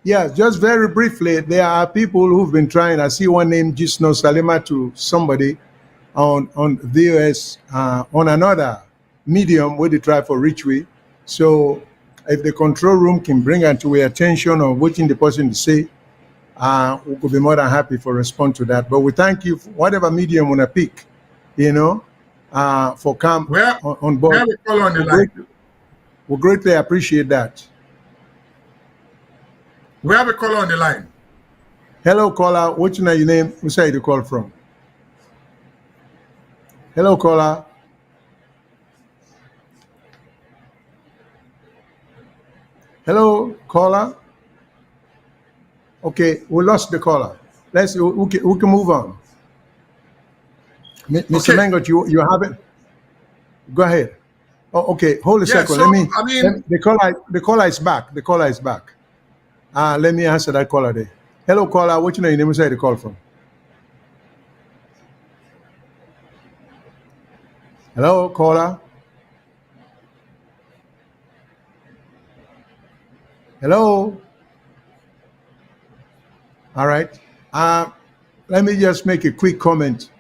Yeah, just very briefly, there are people who've been trying. I see one named Gisno Salima to somebody on VOS on another medium where they try for reach we. So if the control room can bring it to our attention or waiting the person to say, we could be more than happy for respond to that. But we thank you for whatever medium want to pick, for come on board. Where we call on the line? We greatly appreciate that. We have a caller on the line. Hello, caller. What's your name? Who's you call from? Hello, caller. Hello, caller. Okay, we lost the caller. We can move on. Mr. Okay. Mengot, you have it? Go ahead. Oh, okay, hold a Yeah, second. so I mean, The caller is back. The caller is back. Let me answer that caller there. Hello, caller. What you know your name? Where the call from? Hello, caller. Hello. All right. Let me just make a quick comment.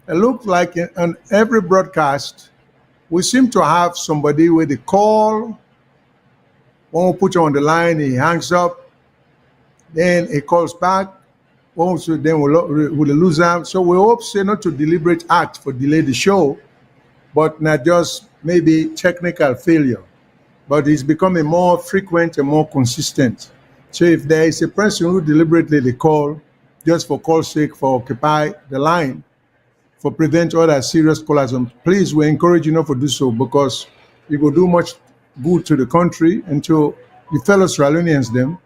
It looks like on every broadcast, we seem to have somebody with a call. When we put you on the line, he hangs up. Then he calls back. Also, then we'll lose him. So we hope say not to deliberate act for delay the show, but not just maybe technical failure. But it's becoming more frequent and more consistent. So if there is a person who deliberately they call just for call's sake for occupy the line, for prevent other serious callers, please we encourage you not to do so because it will do much good to the country and to the fellow Sierra Leoneans them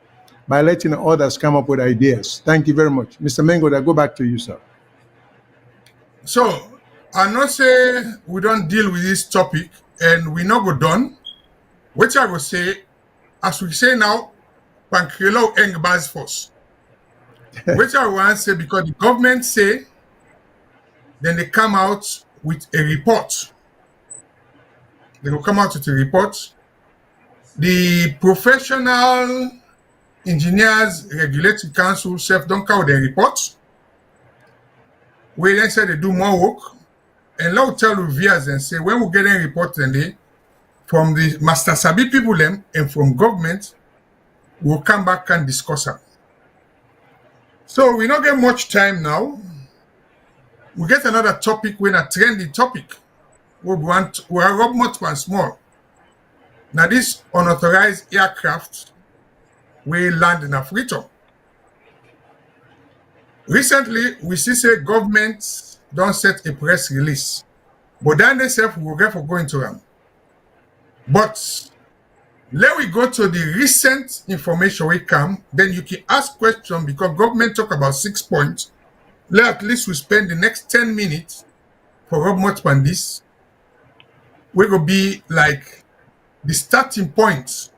by letting others come up with ideas. Thank you very much. Mr. Mengot, I go back to you, sir. so I not say we don't deal with this topic and we not go done. Which I will say, as we say now, Pankrelo Eng Bas Force. Which I want to say because the government say, then they come out with a report. They will come out with a report. The Professional Engineers Regulatory Council self don't count their report. We then say they do more work. And now tell viewers and say when we get a report and they from the Master Sabi people them and from government, we'll come back and discuss it. So we don't get much time now. We get another topic when a trendy topic. We are up much once more. Now this unauthorized aircraft will land in Africa. Recently, we see say government don't set a press release. But then they say we will get for going to them. But let we go to the recent information we come, then you can ask questions because government talk about 6 points. Let at least we spend the next 10 minutes for Rob much on this. We will be like the starting point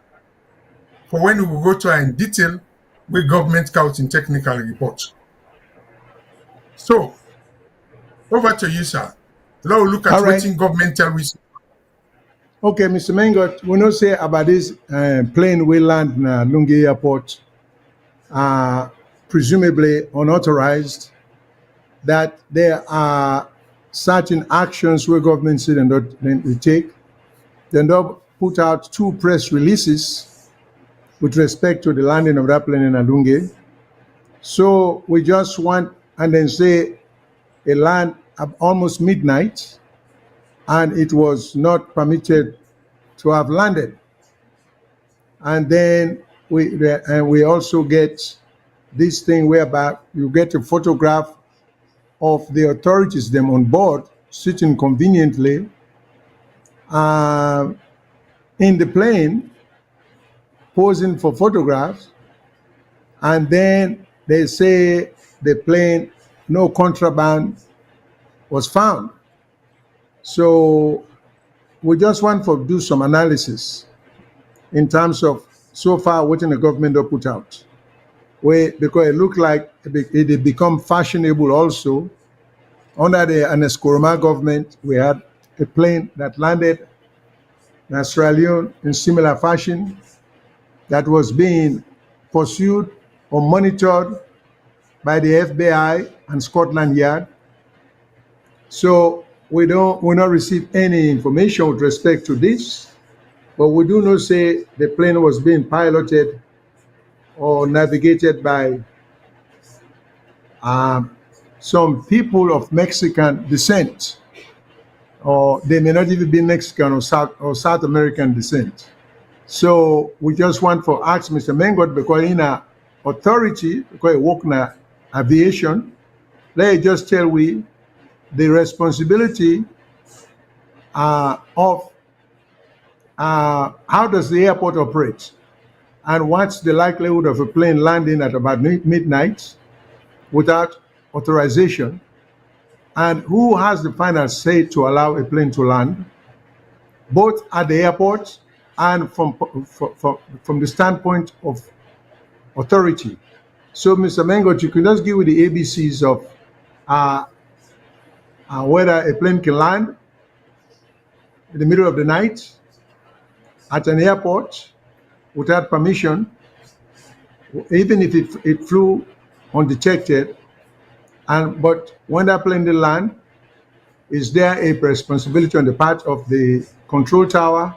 for when we will go to in detail with government counting technical reports. So over to you, sir. Now look at what government tell us. Okay, Mr. Mengot, we know say about this plane we land in Lungi Airport, presumably unauthorized, that there are certain actions where government said and they take. They put out 2 press releases with respect to the landing of that plane in Lungi. So we just want, and then say a land at almost midnight, and it was not permitted to have landed. And then we also get this thing whereby you get a photograph of the authorities them on board sitting conveniently in the plane posing for photographs, and then they say the plane no contraband was found. So we just want to do some analysis in terms of so far what the government have put out. Because it looked like it become fashionable also. Under the Aneskoroma government, we had a plane that landed in Sierra Leone in similar fashion that was being pursued or monitored by the FBI and Scotland Yard. So we not receive any information with respect to this, but we do know say the plane was being piloted or navigated by some people of Mexican descent, or they may not even be Mexican or South American descent. So we just want to ask Mr. Mengot, because in a authority, because he work in aviation, let me just tell we the responsibility of how does the airport operate, and what's the likelihood of a plane landing at about midnight without authorization, and who has the final say to allow a plane to land, both at the airport and from the standpoint of authority. So, Mr. Mengot, you can just give me the ABCs of whether a plane can land in the middle of the night at an airport without permission, even if it flew undetected. But when that plane did land, is there a responsibility on the part of the control tower?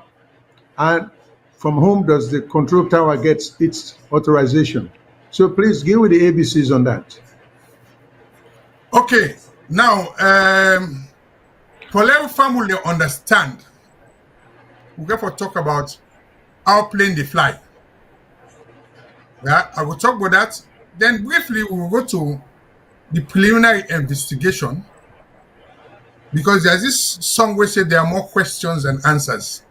And from whom does the control tower get its authorization? So please give me the ABCs on that. Okay, now, for let family understand, we got to talk about how plane they fly. Yeah, I will talk about that. Then briefly, we will go to the preliminary investigation, because there's this song where say there are more questions than answers.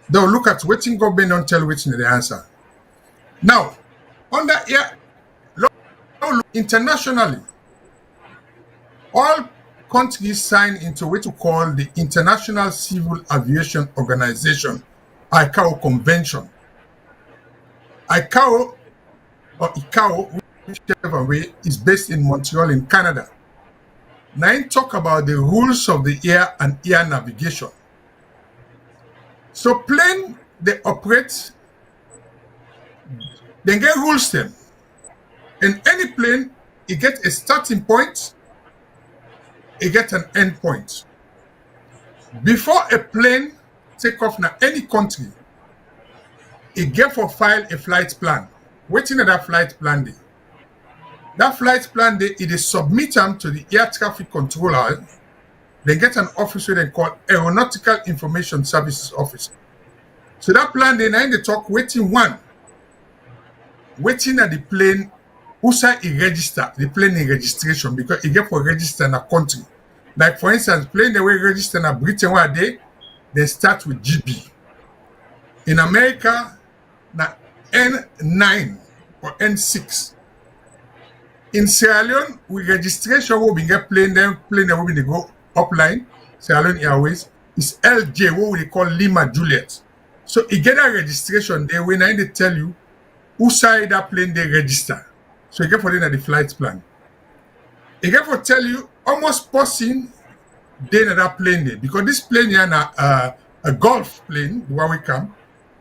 They'll look at waiting government don't tell which the answer. Now, under here, internationally, all countries sign into what we call the International Civil Aviation Organization, ICAO Convention. ICAO, or ICAO, whichever way, is based in Montreal in Canada. Now, I talk about the rules of the air and air navigation. So plane, they operate, they get rules them. And any plane, it get a starting point, it get an end point. Before a plane take off na any country, it get for file a flight plan. Waiting at that flight plan day. That flight plan day, it is submit them to the air traffic controller. They get an officer they call Aeronautical Information Services Officer. So that plan day, now they talk waiting one. Waiting at the plane, also it register, the plane in registration, because it get for register in a country. Like for instance, plane they will register in Britain one day, they start with GB. In America, na N9 or N6. In Sierra Leone, with registration will be get plane that will be they go upline, Sierra Leone Airways, is LJ, what we call Lima Juliet. So it get a registration there when they tell you who side that plane they register. So you get for them at the flight plan. You get for tell you almost passing day at that plane there, because this plane here na a golf plane, the one we come,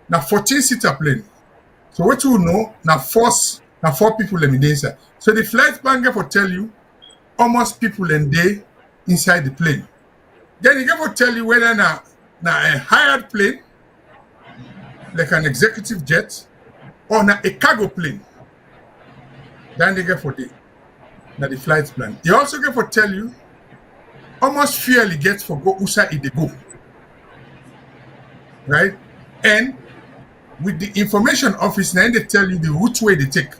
na 14-seater plane. So what you know, na four people in the inside. So the flight plan get for tell you almost people in day inside the plane. Then you get for tell you whether na a hired plane, like an executive jet, or na a cargo plane. Then they get for the flight plan. They also get for tell you almost fairly get for go usa they go. Right? And with the information office, then they tell you the route way they take.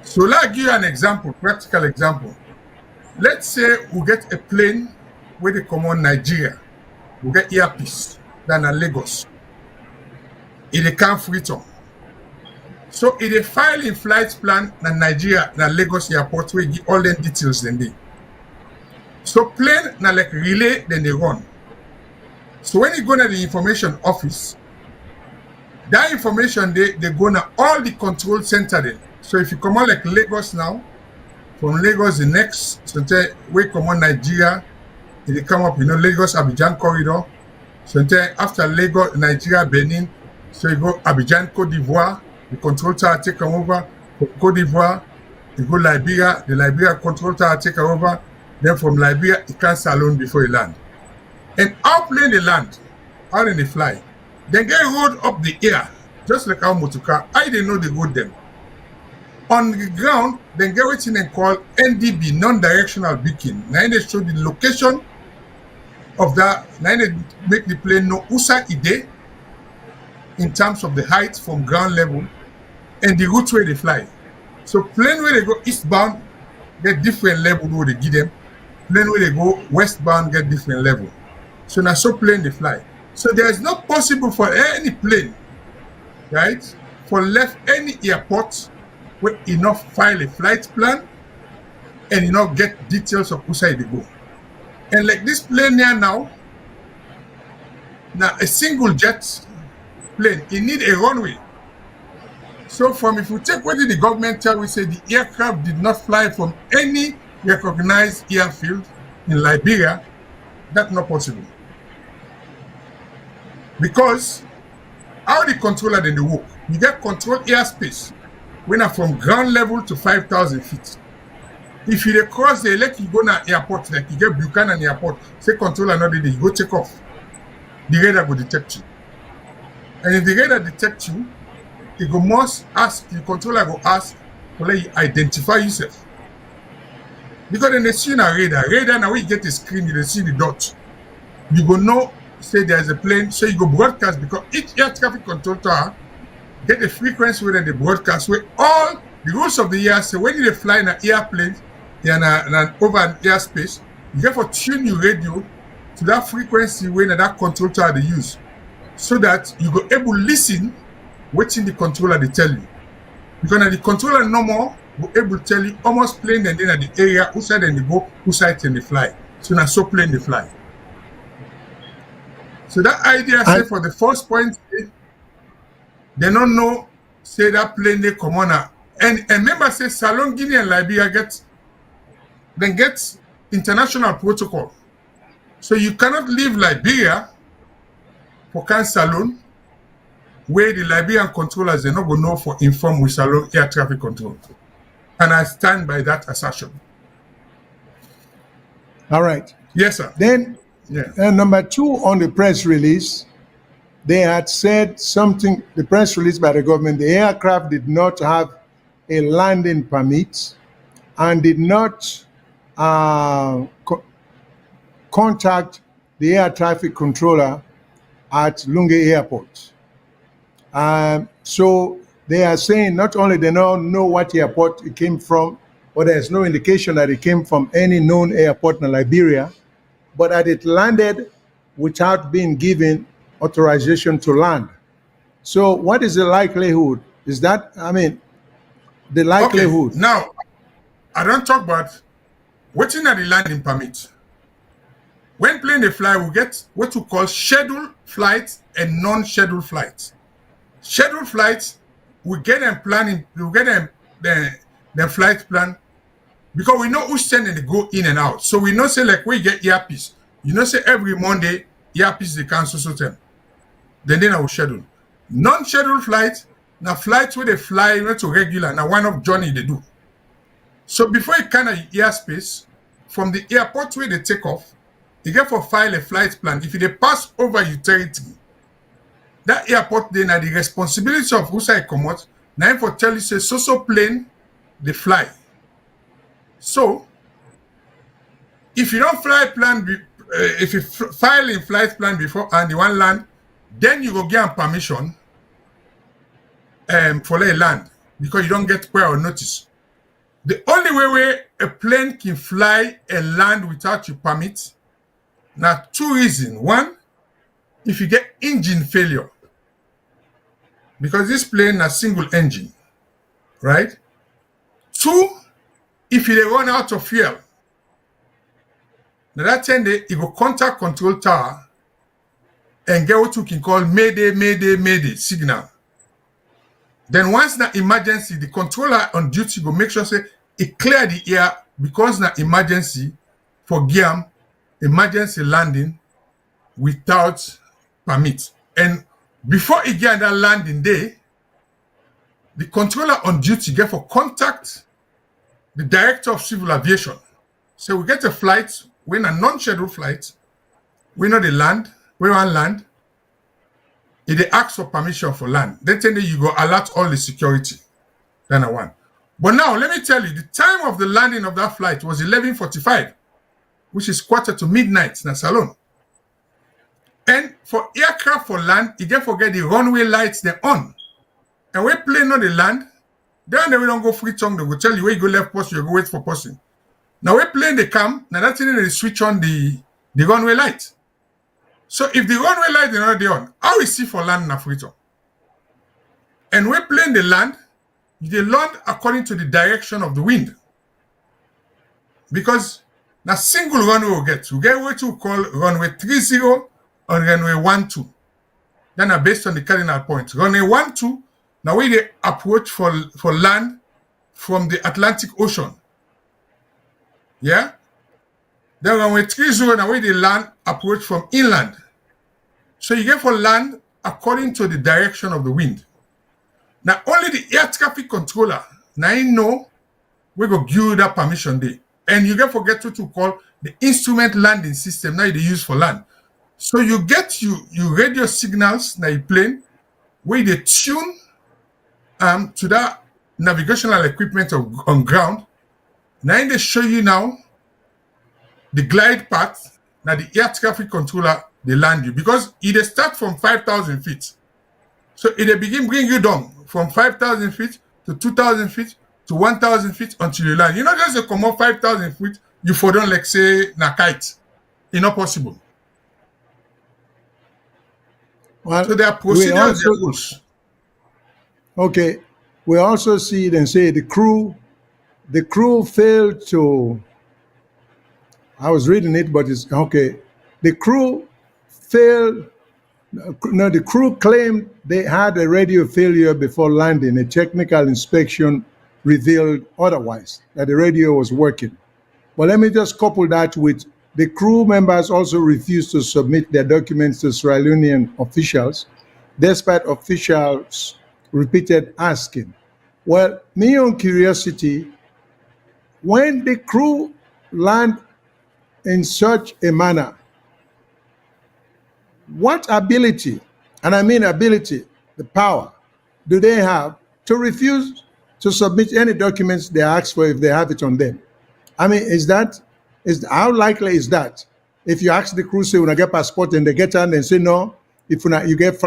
So let me give you an example, practical example. Let's say we get a plane where they come on Nigeria. We get earpiece, then a Lagos. It can't return. So it a file in flight plan in Nigeria, na Lagos airport, where give all them details then they. So plane na like relay, then they run. So when you go to the information office, that information they go to all the control center then. So if you come on like Lagos now, from Lagos the next, so we come on Nigeria, it come up, Lagos Abidjan corridor. So after Lagos, Nigeria, Benin, so you go Abidjan, Cote d'Ivoire, the control tower take over. From Cote d'Ivoire, you go Liberia, the Liberia control tower take over. Then from Liberia, it can salon before you land. And how plane they land, how they fly. They get road up the air, just like how motorcar. I didn't know they road them. On the ground, they get what they call NDB, non-directional beacon. Now they show the location of that. Now they make the plane know usa ide in terms of the height from ground level and the route where they fly. So plane where they go eastbound get different level where they give them. Plane where they go westbound get different level. So now so plane they fly. So there is not possible for any plane, right, for left any airport where enough file a flight plan and get details of who side they go. And like this plane here now, Now, a single jet plane, it need a runway. So from if you take what did the government tell, we say the aircraft did not fly from any recognized airfield in Liberia, that's not possible. Because how the controller then they work? You get control airspace when are from ground level to 5,000 feet. If you dey cross the let you go na airport, like you get Buchanan Airport, say controller not there, you go take off. The radar will detect you. And if the radar detect you, it go must ask, the controller go ask to let you identify yourself. Because then they see in a radar now when you get the screen, you see the dot. You go know, say there's a plane, so you go broadcast because each air traffic control tower get a frequency where they broadcast where all the rules of the air say when you fly in an airplane, over an airspace, you get to tune your radio to that frequency when that control tower they use. So that you go able to listen waiting the controller they tell you. Because the controller no more will able to tell you almost plane and then at the area who side and they go, who side and they fly. So now so plane they fly. So that idea say for the first point, they don't know say that plane they come on. And remember say Salon, Guinea and Liberia get international protocol. So you cannot leave Liberia for Salon where the Liberian controllers they're not going to know for inform with Salon air traffic control. And I stand by that assertion. All right. Yes, sir. Then, number 2 on the press release, they had said something, the press release by the government, the aircraft did not have a landing permit and did not contact the air traffic controller at Lungi Airport. So they are saying not only they don't know what airport it came from, or there's no indication that it came from any known airport in Liberia, but that it landed without being given authorization to land. So what is the likelihood? Is that, the likelihood? Okay. Now, I don't talk about waiting at the landing permit. When plane they fly, we get what we call scheduled flights and non-scheduled flights. Scheduled flights, we get them planning, we get them the flight plan because we know who's sending they go in and out. So we know say like we get earpiece. You know say every Monday earpiece they cancel certain. Then I will schedule. Non-scheduled flights, now flights where they fly not to regular, now one of journey they do. So before you kind of airspace, from the airport where they take off, you get for file a flight plan. If they pass over your territory, that airport then are the responsibility of who side come out. Now for tell you say so plane they fly. So if you don't fly plan, if you file in flight plan before and you want land, then you go get permission for a land because you don't get prior notice. The only way where a plane can fly and land without your permit, now 2 reasons. 1, if you get engine failure, because this plane has single engine, right? 2, if you run out of fuel. Now that time you go contact control tower and get what you can call mayday signal. Then once the emergency, the controller on duty go make sure say it clear the air because na emergency for GIAM, emergency landing without permit. And before it get that landing day, the controller on duty get for contact the director of civil aviation. So we get a flight, when a non-scheduled flight, we know the land, we want land, if they ask for permission for land, then you go alert all the security. Then I want. But now, let me tell you, the time of the landing of that flight was 11:45, which is quarter to midnight in Salon. And for aircraft for land, you can forget the runway lights they're on. And when plane on the land, then they don't go free tongue, they will tell you where you go left post, you go wait for person. Now when plane they come, now that's when they switch on the runway light. So if the runway light is not on, how is it for land in free tongue? And when plane they land according to the direction of the wind. Because now single runway we get what you call runway 30 on runway 12. Then are based on the cardinal points. Runway 12, now we they approach for land from the Atlantic Ocean. Yeah? Then runway 30, now we they land approach from inland. So you get for land according to the direction of the wind. Now only the air traffic controller, now you know we go give you that permission there. And you get forget what to call the instrument landing system now they use for land. So you get you radio signals na your plane where they tune to that navigational equipment on ground. Now they show you now the glide path. Now the air traffic controller they land you because it start from 5,000 feet. So it begin bring you down from 5,000 feet to 2,000 feet to 1,000 feet until you land. You know, just to come up 5,000 feet, you for don't like say na kite. It's not possible. Well, so there are procedures. Okay. We also see it and say the crew failed to. I was reading it, but it's okay. The crew failed. No, the crew claimed they had a radio failure before landing. A technical inspection revealed otherwise, that the radio was working. But let me just couple that with the crew members also refused to submit their documents to Sierra Leonean officials, despite officials' repeated asking. Well, me on curiosity, when the crew land in such a manner, what ability, and I mean ability, the power, do they have to refuse to submit any documents they ask for if they have it on them? I mean, how likely is that? If you ask the crew, say, when I get passport, and they get on and say no, if you get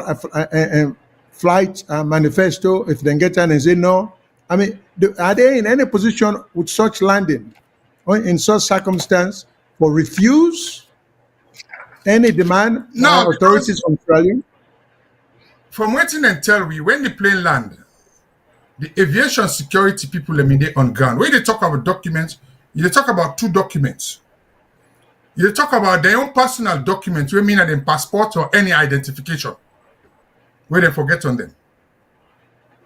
flight manifesto, if they get on and say no, I mean, are they in any position with such landing or in such circumstance for refuse any demand No, authorities from Australia? From waiting and tell we, when the plane land, the aviation security people they on ground. When they talk about documents, they talk about two documents. You talk about their own personal documents, we mean that in passport or any identification, where they forget on them.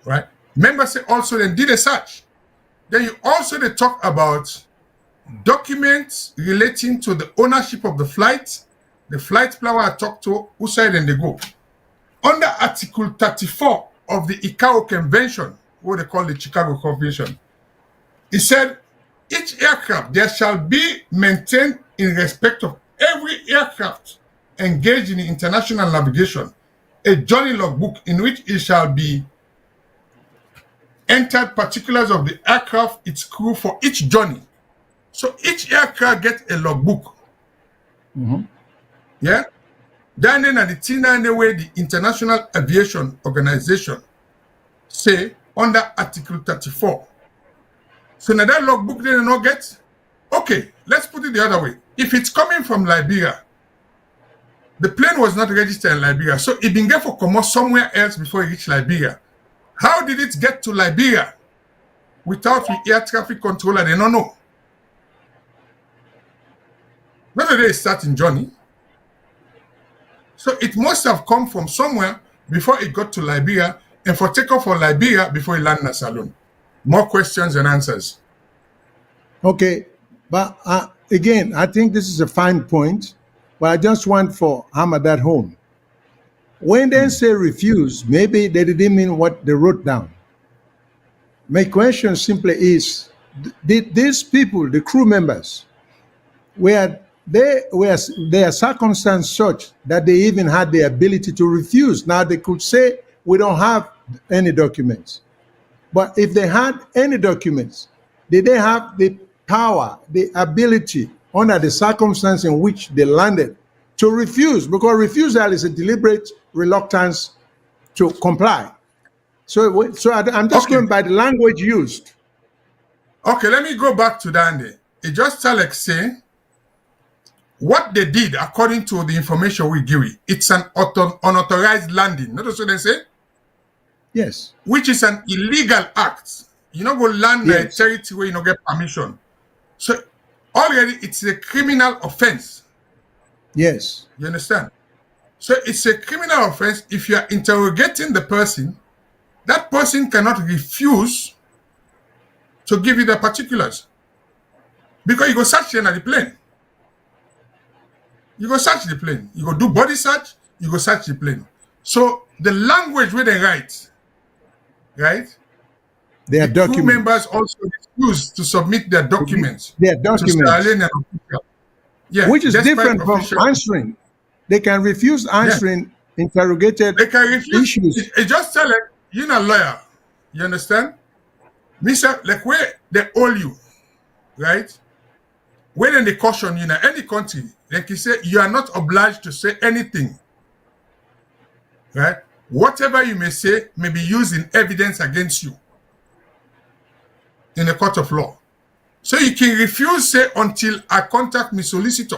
Right? Members say also then did a search. Then you also they talk about documents relating to the ownership of the flight plan I talked to, who side and they go. Under Article 34 of the ICAO Convention, what they call the Chicago Convention, it said, each aircraft there shall be maintained in respect of every aircraft engaged in international navigation, a journey logbook in which it shall be entered particulars of the aircraft, its crew for each journey. So each aircraft gets a logbook. Mm-hmm. Yeah? Then at the Tina way the International Aviation Organization say under Article 34. So now that logbook they do not get. Okay, let's put it the other way. If it's coming from Liberia, the plane was not registered in Liberia, so it didn't get for come out somewhere else before it reached Liberia. How did it get to Liberia without the air traffic controller? They don't know. Whether they start in journey. So it must have come from somewhere before it got to Liberia and for takeoff for Liberia before it landed in Salone. More questions and answers. Okay, but again, I think this is a fine point, but I just want for hammer that home. When they say refuse, maybe they didn't mean what they wrote down. My question simply is, did these people, the crew members, were their circumstance such that they even had the ability to refuse? Now they could say, we don't have any documents. But if they had any documents, did they have the power, the ability, under the circumstance in which they landed, to refuse? Because refusal is a deliberate reluctance to comply. So I'm just going by the language used. Okay, let me go back to that. It just like say, what they did, according to the information we give you, it's an unauthorized landing. Notice what they say? Yes. Which is an illegal act. You know, go land in a territory where you don't get permission. So already it's a criminal offense. Yes. You understand? So it's a criminal offense if you are interrogating the person. That person cannot refuse to give you the particulars. Because you go search the plane. You go search the plane. You go do body search, you go search the plane. So the language where they write, right? Their the crew documents. members also refuse to submit their documents. Their To documents. Sierra Leone official. Yeah, Which is despite different from official- answering. They can refuse answering interrogated They can refuse. issues. It just tell it, you're not a lawyer. You understand? Mr. Like where they owe you, right? When they caution you in any country, like you say, you are not obliged to say anything. Right? Whatever you may say may be used in evidence against you in a court of law. So you can refuse say until I contact my solicitor.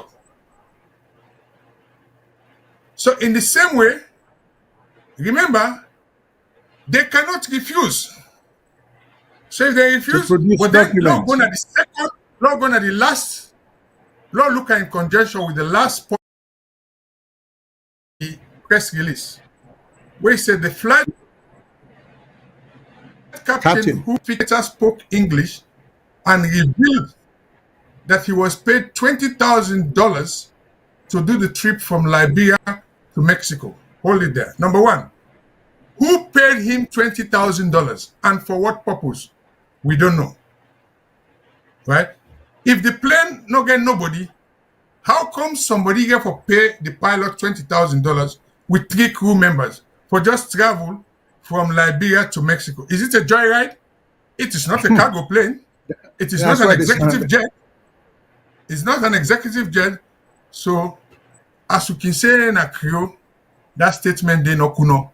So in the same way, remember, they cannot refuse. So if they refuse, produce but then law documents. gonna the second, law gonna the last, law look in conjunction with the last point of the press release, where he said the flight captain who spoke English and revealed that he was paid $20,000 to do the trip from Liberia to Mexico. Hold it there. Number one, who paid him $20,000 and for what purpose? We don't know. Right? If the plane no get nobody, how come somebody get for pay the pilot $20,000 with 3 crew members for just travel from Liberia to Mexico? Is it a joyride? It is not a cargo plane. It is That's not why an they executive jet. It's not an executive jet. So, as you can say in a crew, that statement they no kuno.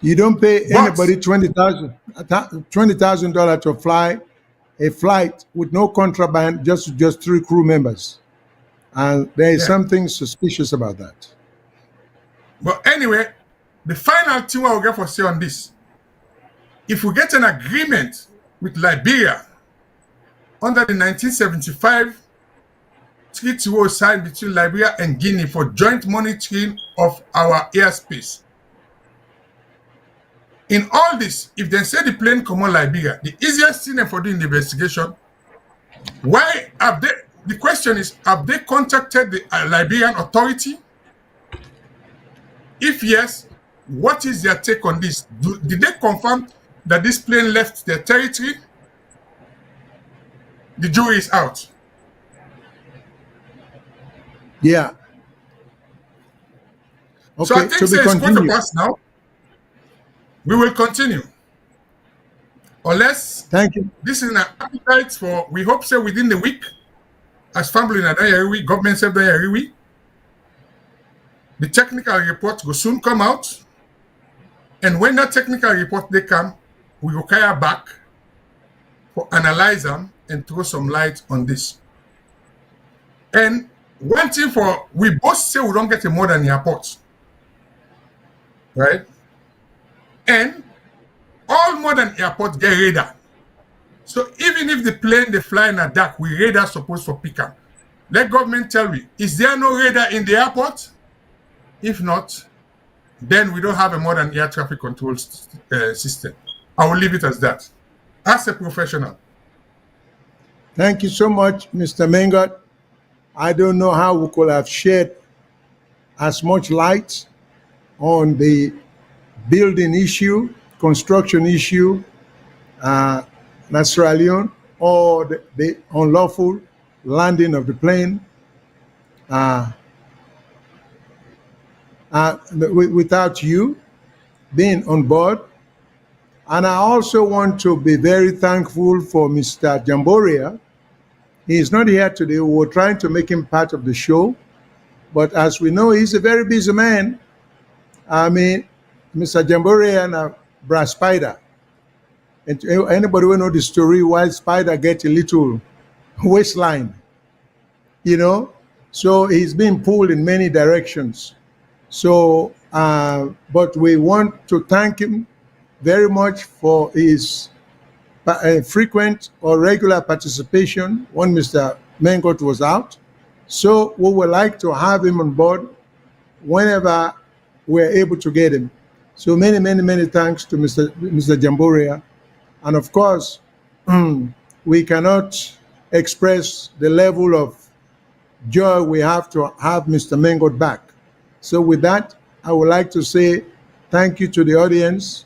You don't pay But- anybody $20,000 to fly a flight with no contraband, just 3 crew members. And there is Yeah. something suspicious about that. But anyway, the final thing I'll get for say on this, if we get an agreement with Liberia under the 1975 treaty was signed between Liberia and Guinea for joint monitoring of our airspace. In all this, if they say the plane come on Liberia, the easiest thing for doing the investigation, why have they, the question is, have they contacted the Liberian authority? If yes, what is their take on this? Did they confirm that this plane left their territory? The jury is out. Yeah. Okay, So I think to be it's quarter continued. past now. We will continue. Unless Thank you. this is an appetite for, we hope so within the week, as family in every week, government said every week, the technical report will soon come out. And when that technical report they come, we will carry back for analyze them and throw some light on this. And one thing for, we both say we don't get a modern airport. Right? And all modern airports get radar. So even if the plane they fly in a dark, we radar supposed for pick up. Let government tell me, is there no radar in the airport? If not, then we don't have a modern air traffic control system. I will leave it as that. As a professional. Thank you so much, Mr. Mengot. I don't know how we could have shed as much light on the building issue, construction issue, in Sierra Leone, or the unlawful landing of the plane without you being on board. And I also want to be very thankful for Mr. Jamboria. He is not here today. We were trying to make him part of the show. But as we know, he's a very busy man. I mean, Mr. Jamboria and Brad Spider. And anybody will know the story why Spider get a little waistline, you know? So he's being pulled in many directions. So, but we want to thank him very much for his frequent or regular participation when Mr. Mengot was out. So we would like to have him on board whenever we're able to get him. So many thanks to Mr. Jamboria. And of course, we cannot express the level of joy we have to have Mr. Mengot back. So with that, I would like to say thank you to the audience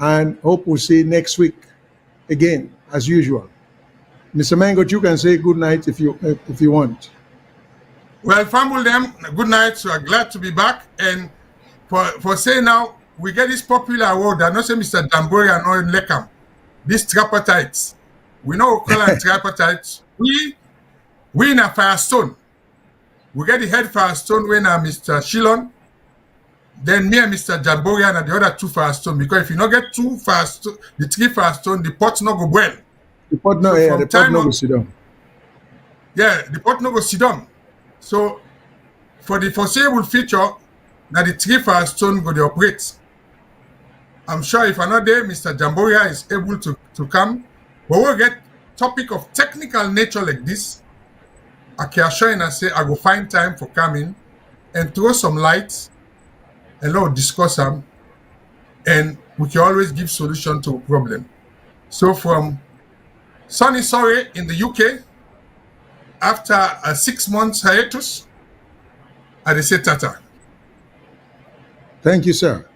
and hope we'll see you next week again, as usual. Mr. Mengot, you can say good night if you want. Well, family them, good night. We are glad to be back. And for saying now, we get this popular award. I know say Mr. Jamboria and all in Lekam. These tripartites. We know we call them tripartites. We in a Firestone. We get the head Firestone when Mr. Shyllon. Then me and Mr. Jamboria and the other two Firestone. Because if you not get two Firestone, the three Firestone, the pot not go well. The pot no, So yeah, from the pot time no on- go sit down. Yeah, the pot no go sit down. So for the foreseeable future, now the three Firestone go to operate. I'm sure if another day Mr. Jamboria is able to come, but we'll get topic of technical nature like this. I can assure you and say I go find time for coming and throw some light and Lord discuss them, and we can always give solution to a problem. So from sunny Surrey in the UK, after a 6 months hiatus, I say tata. Thank you, sir.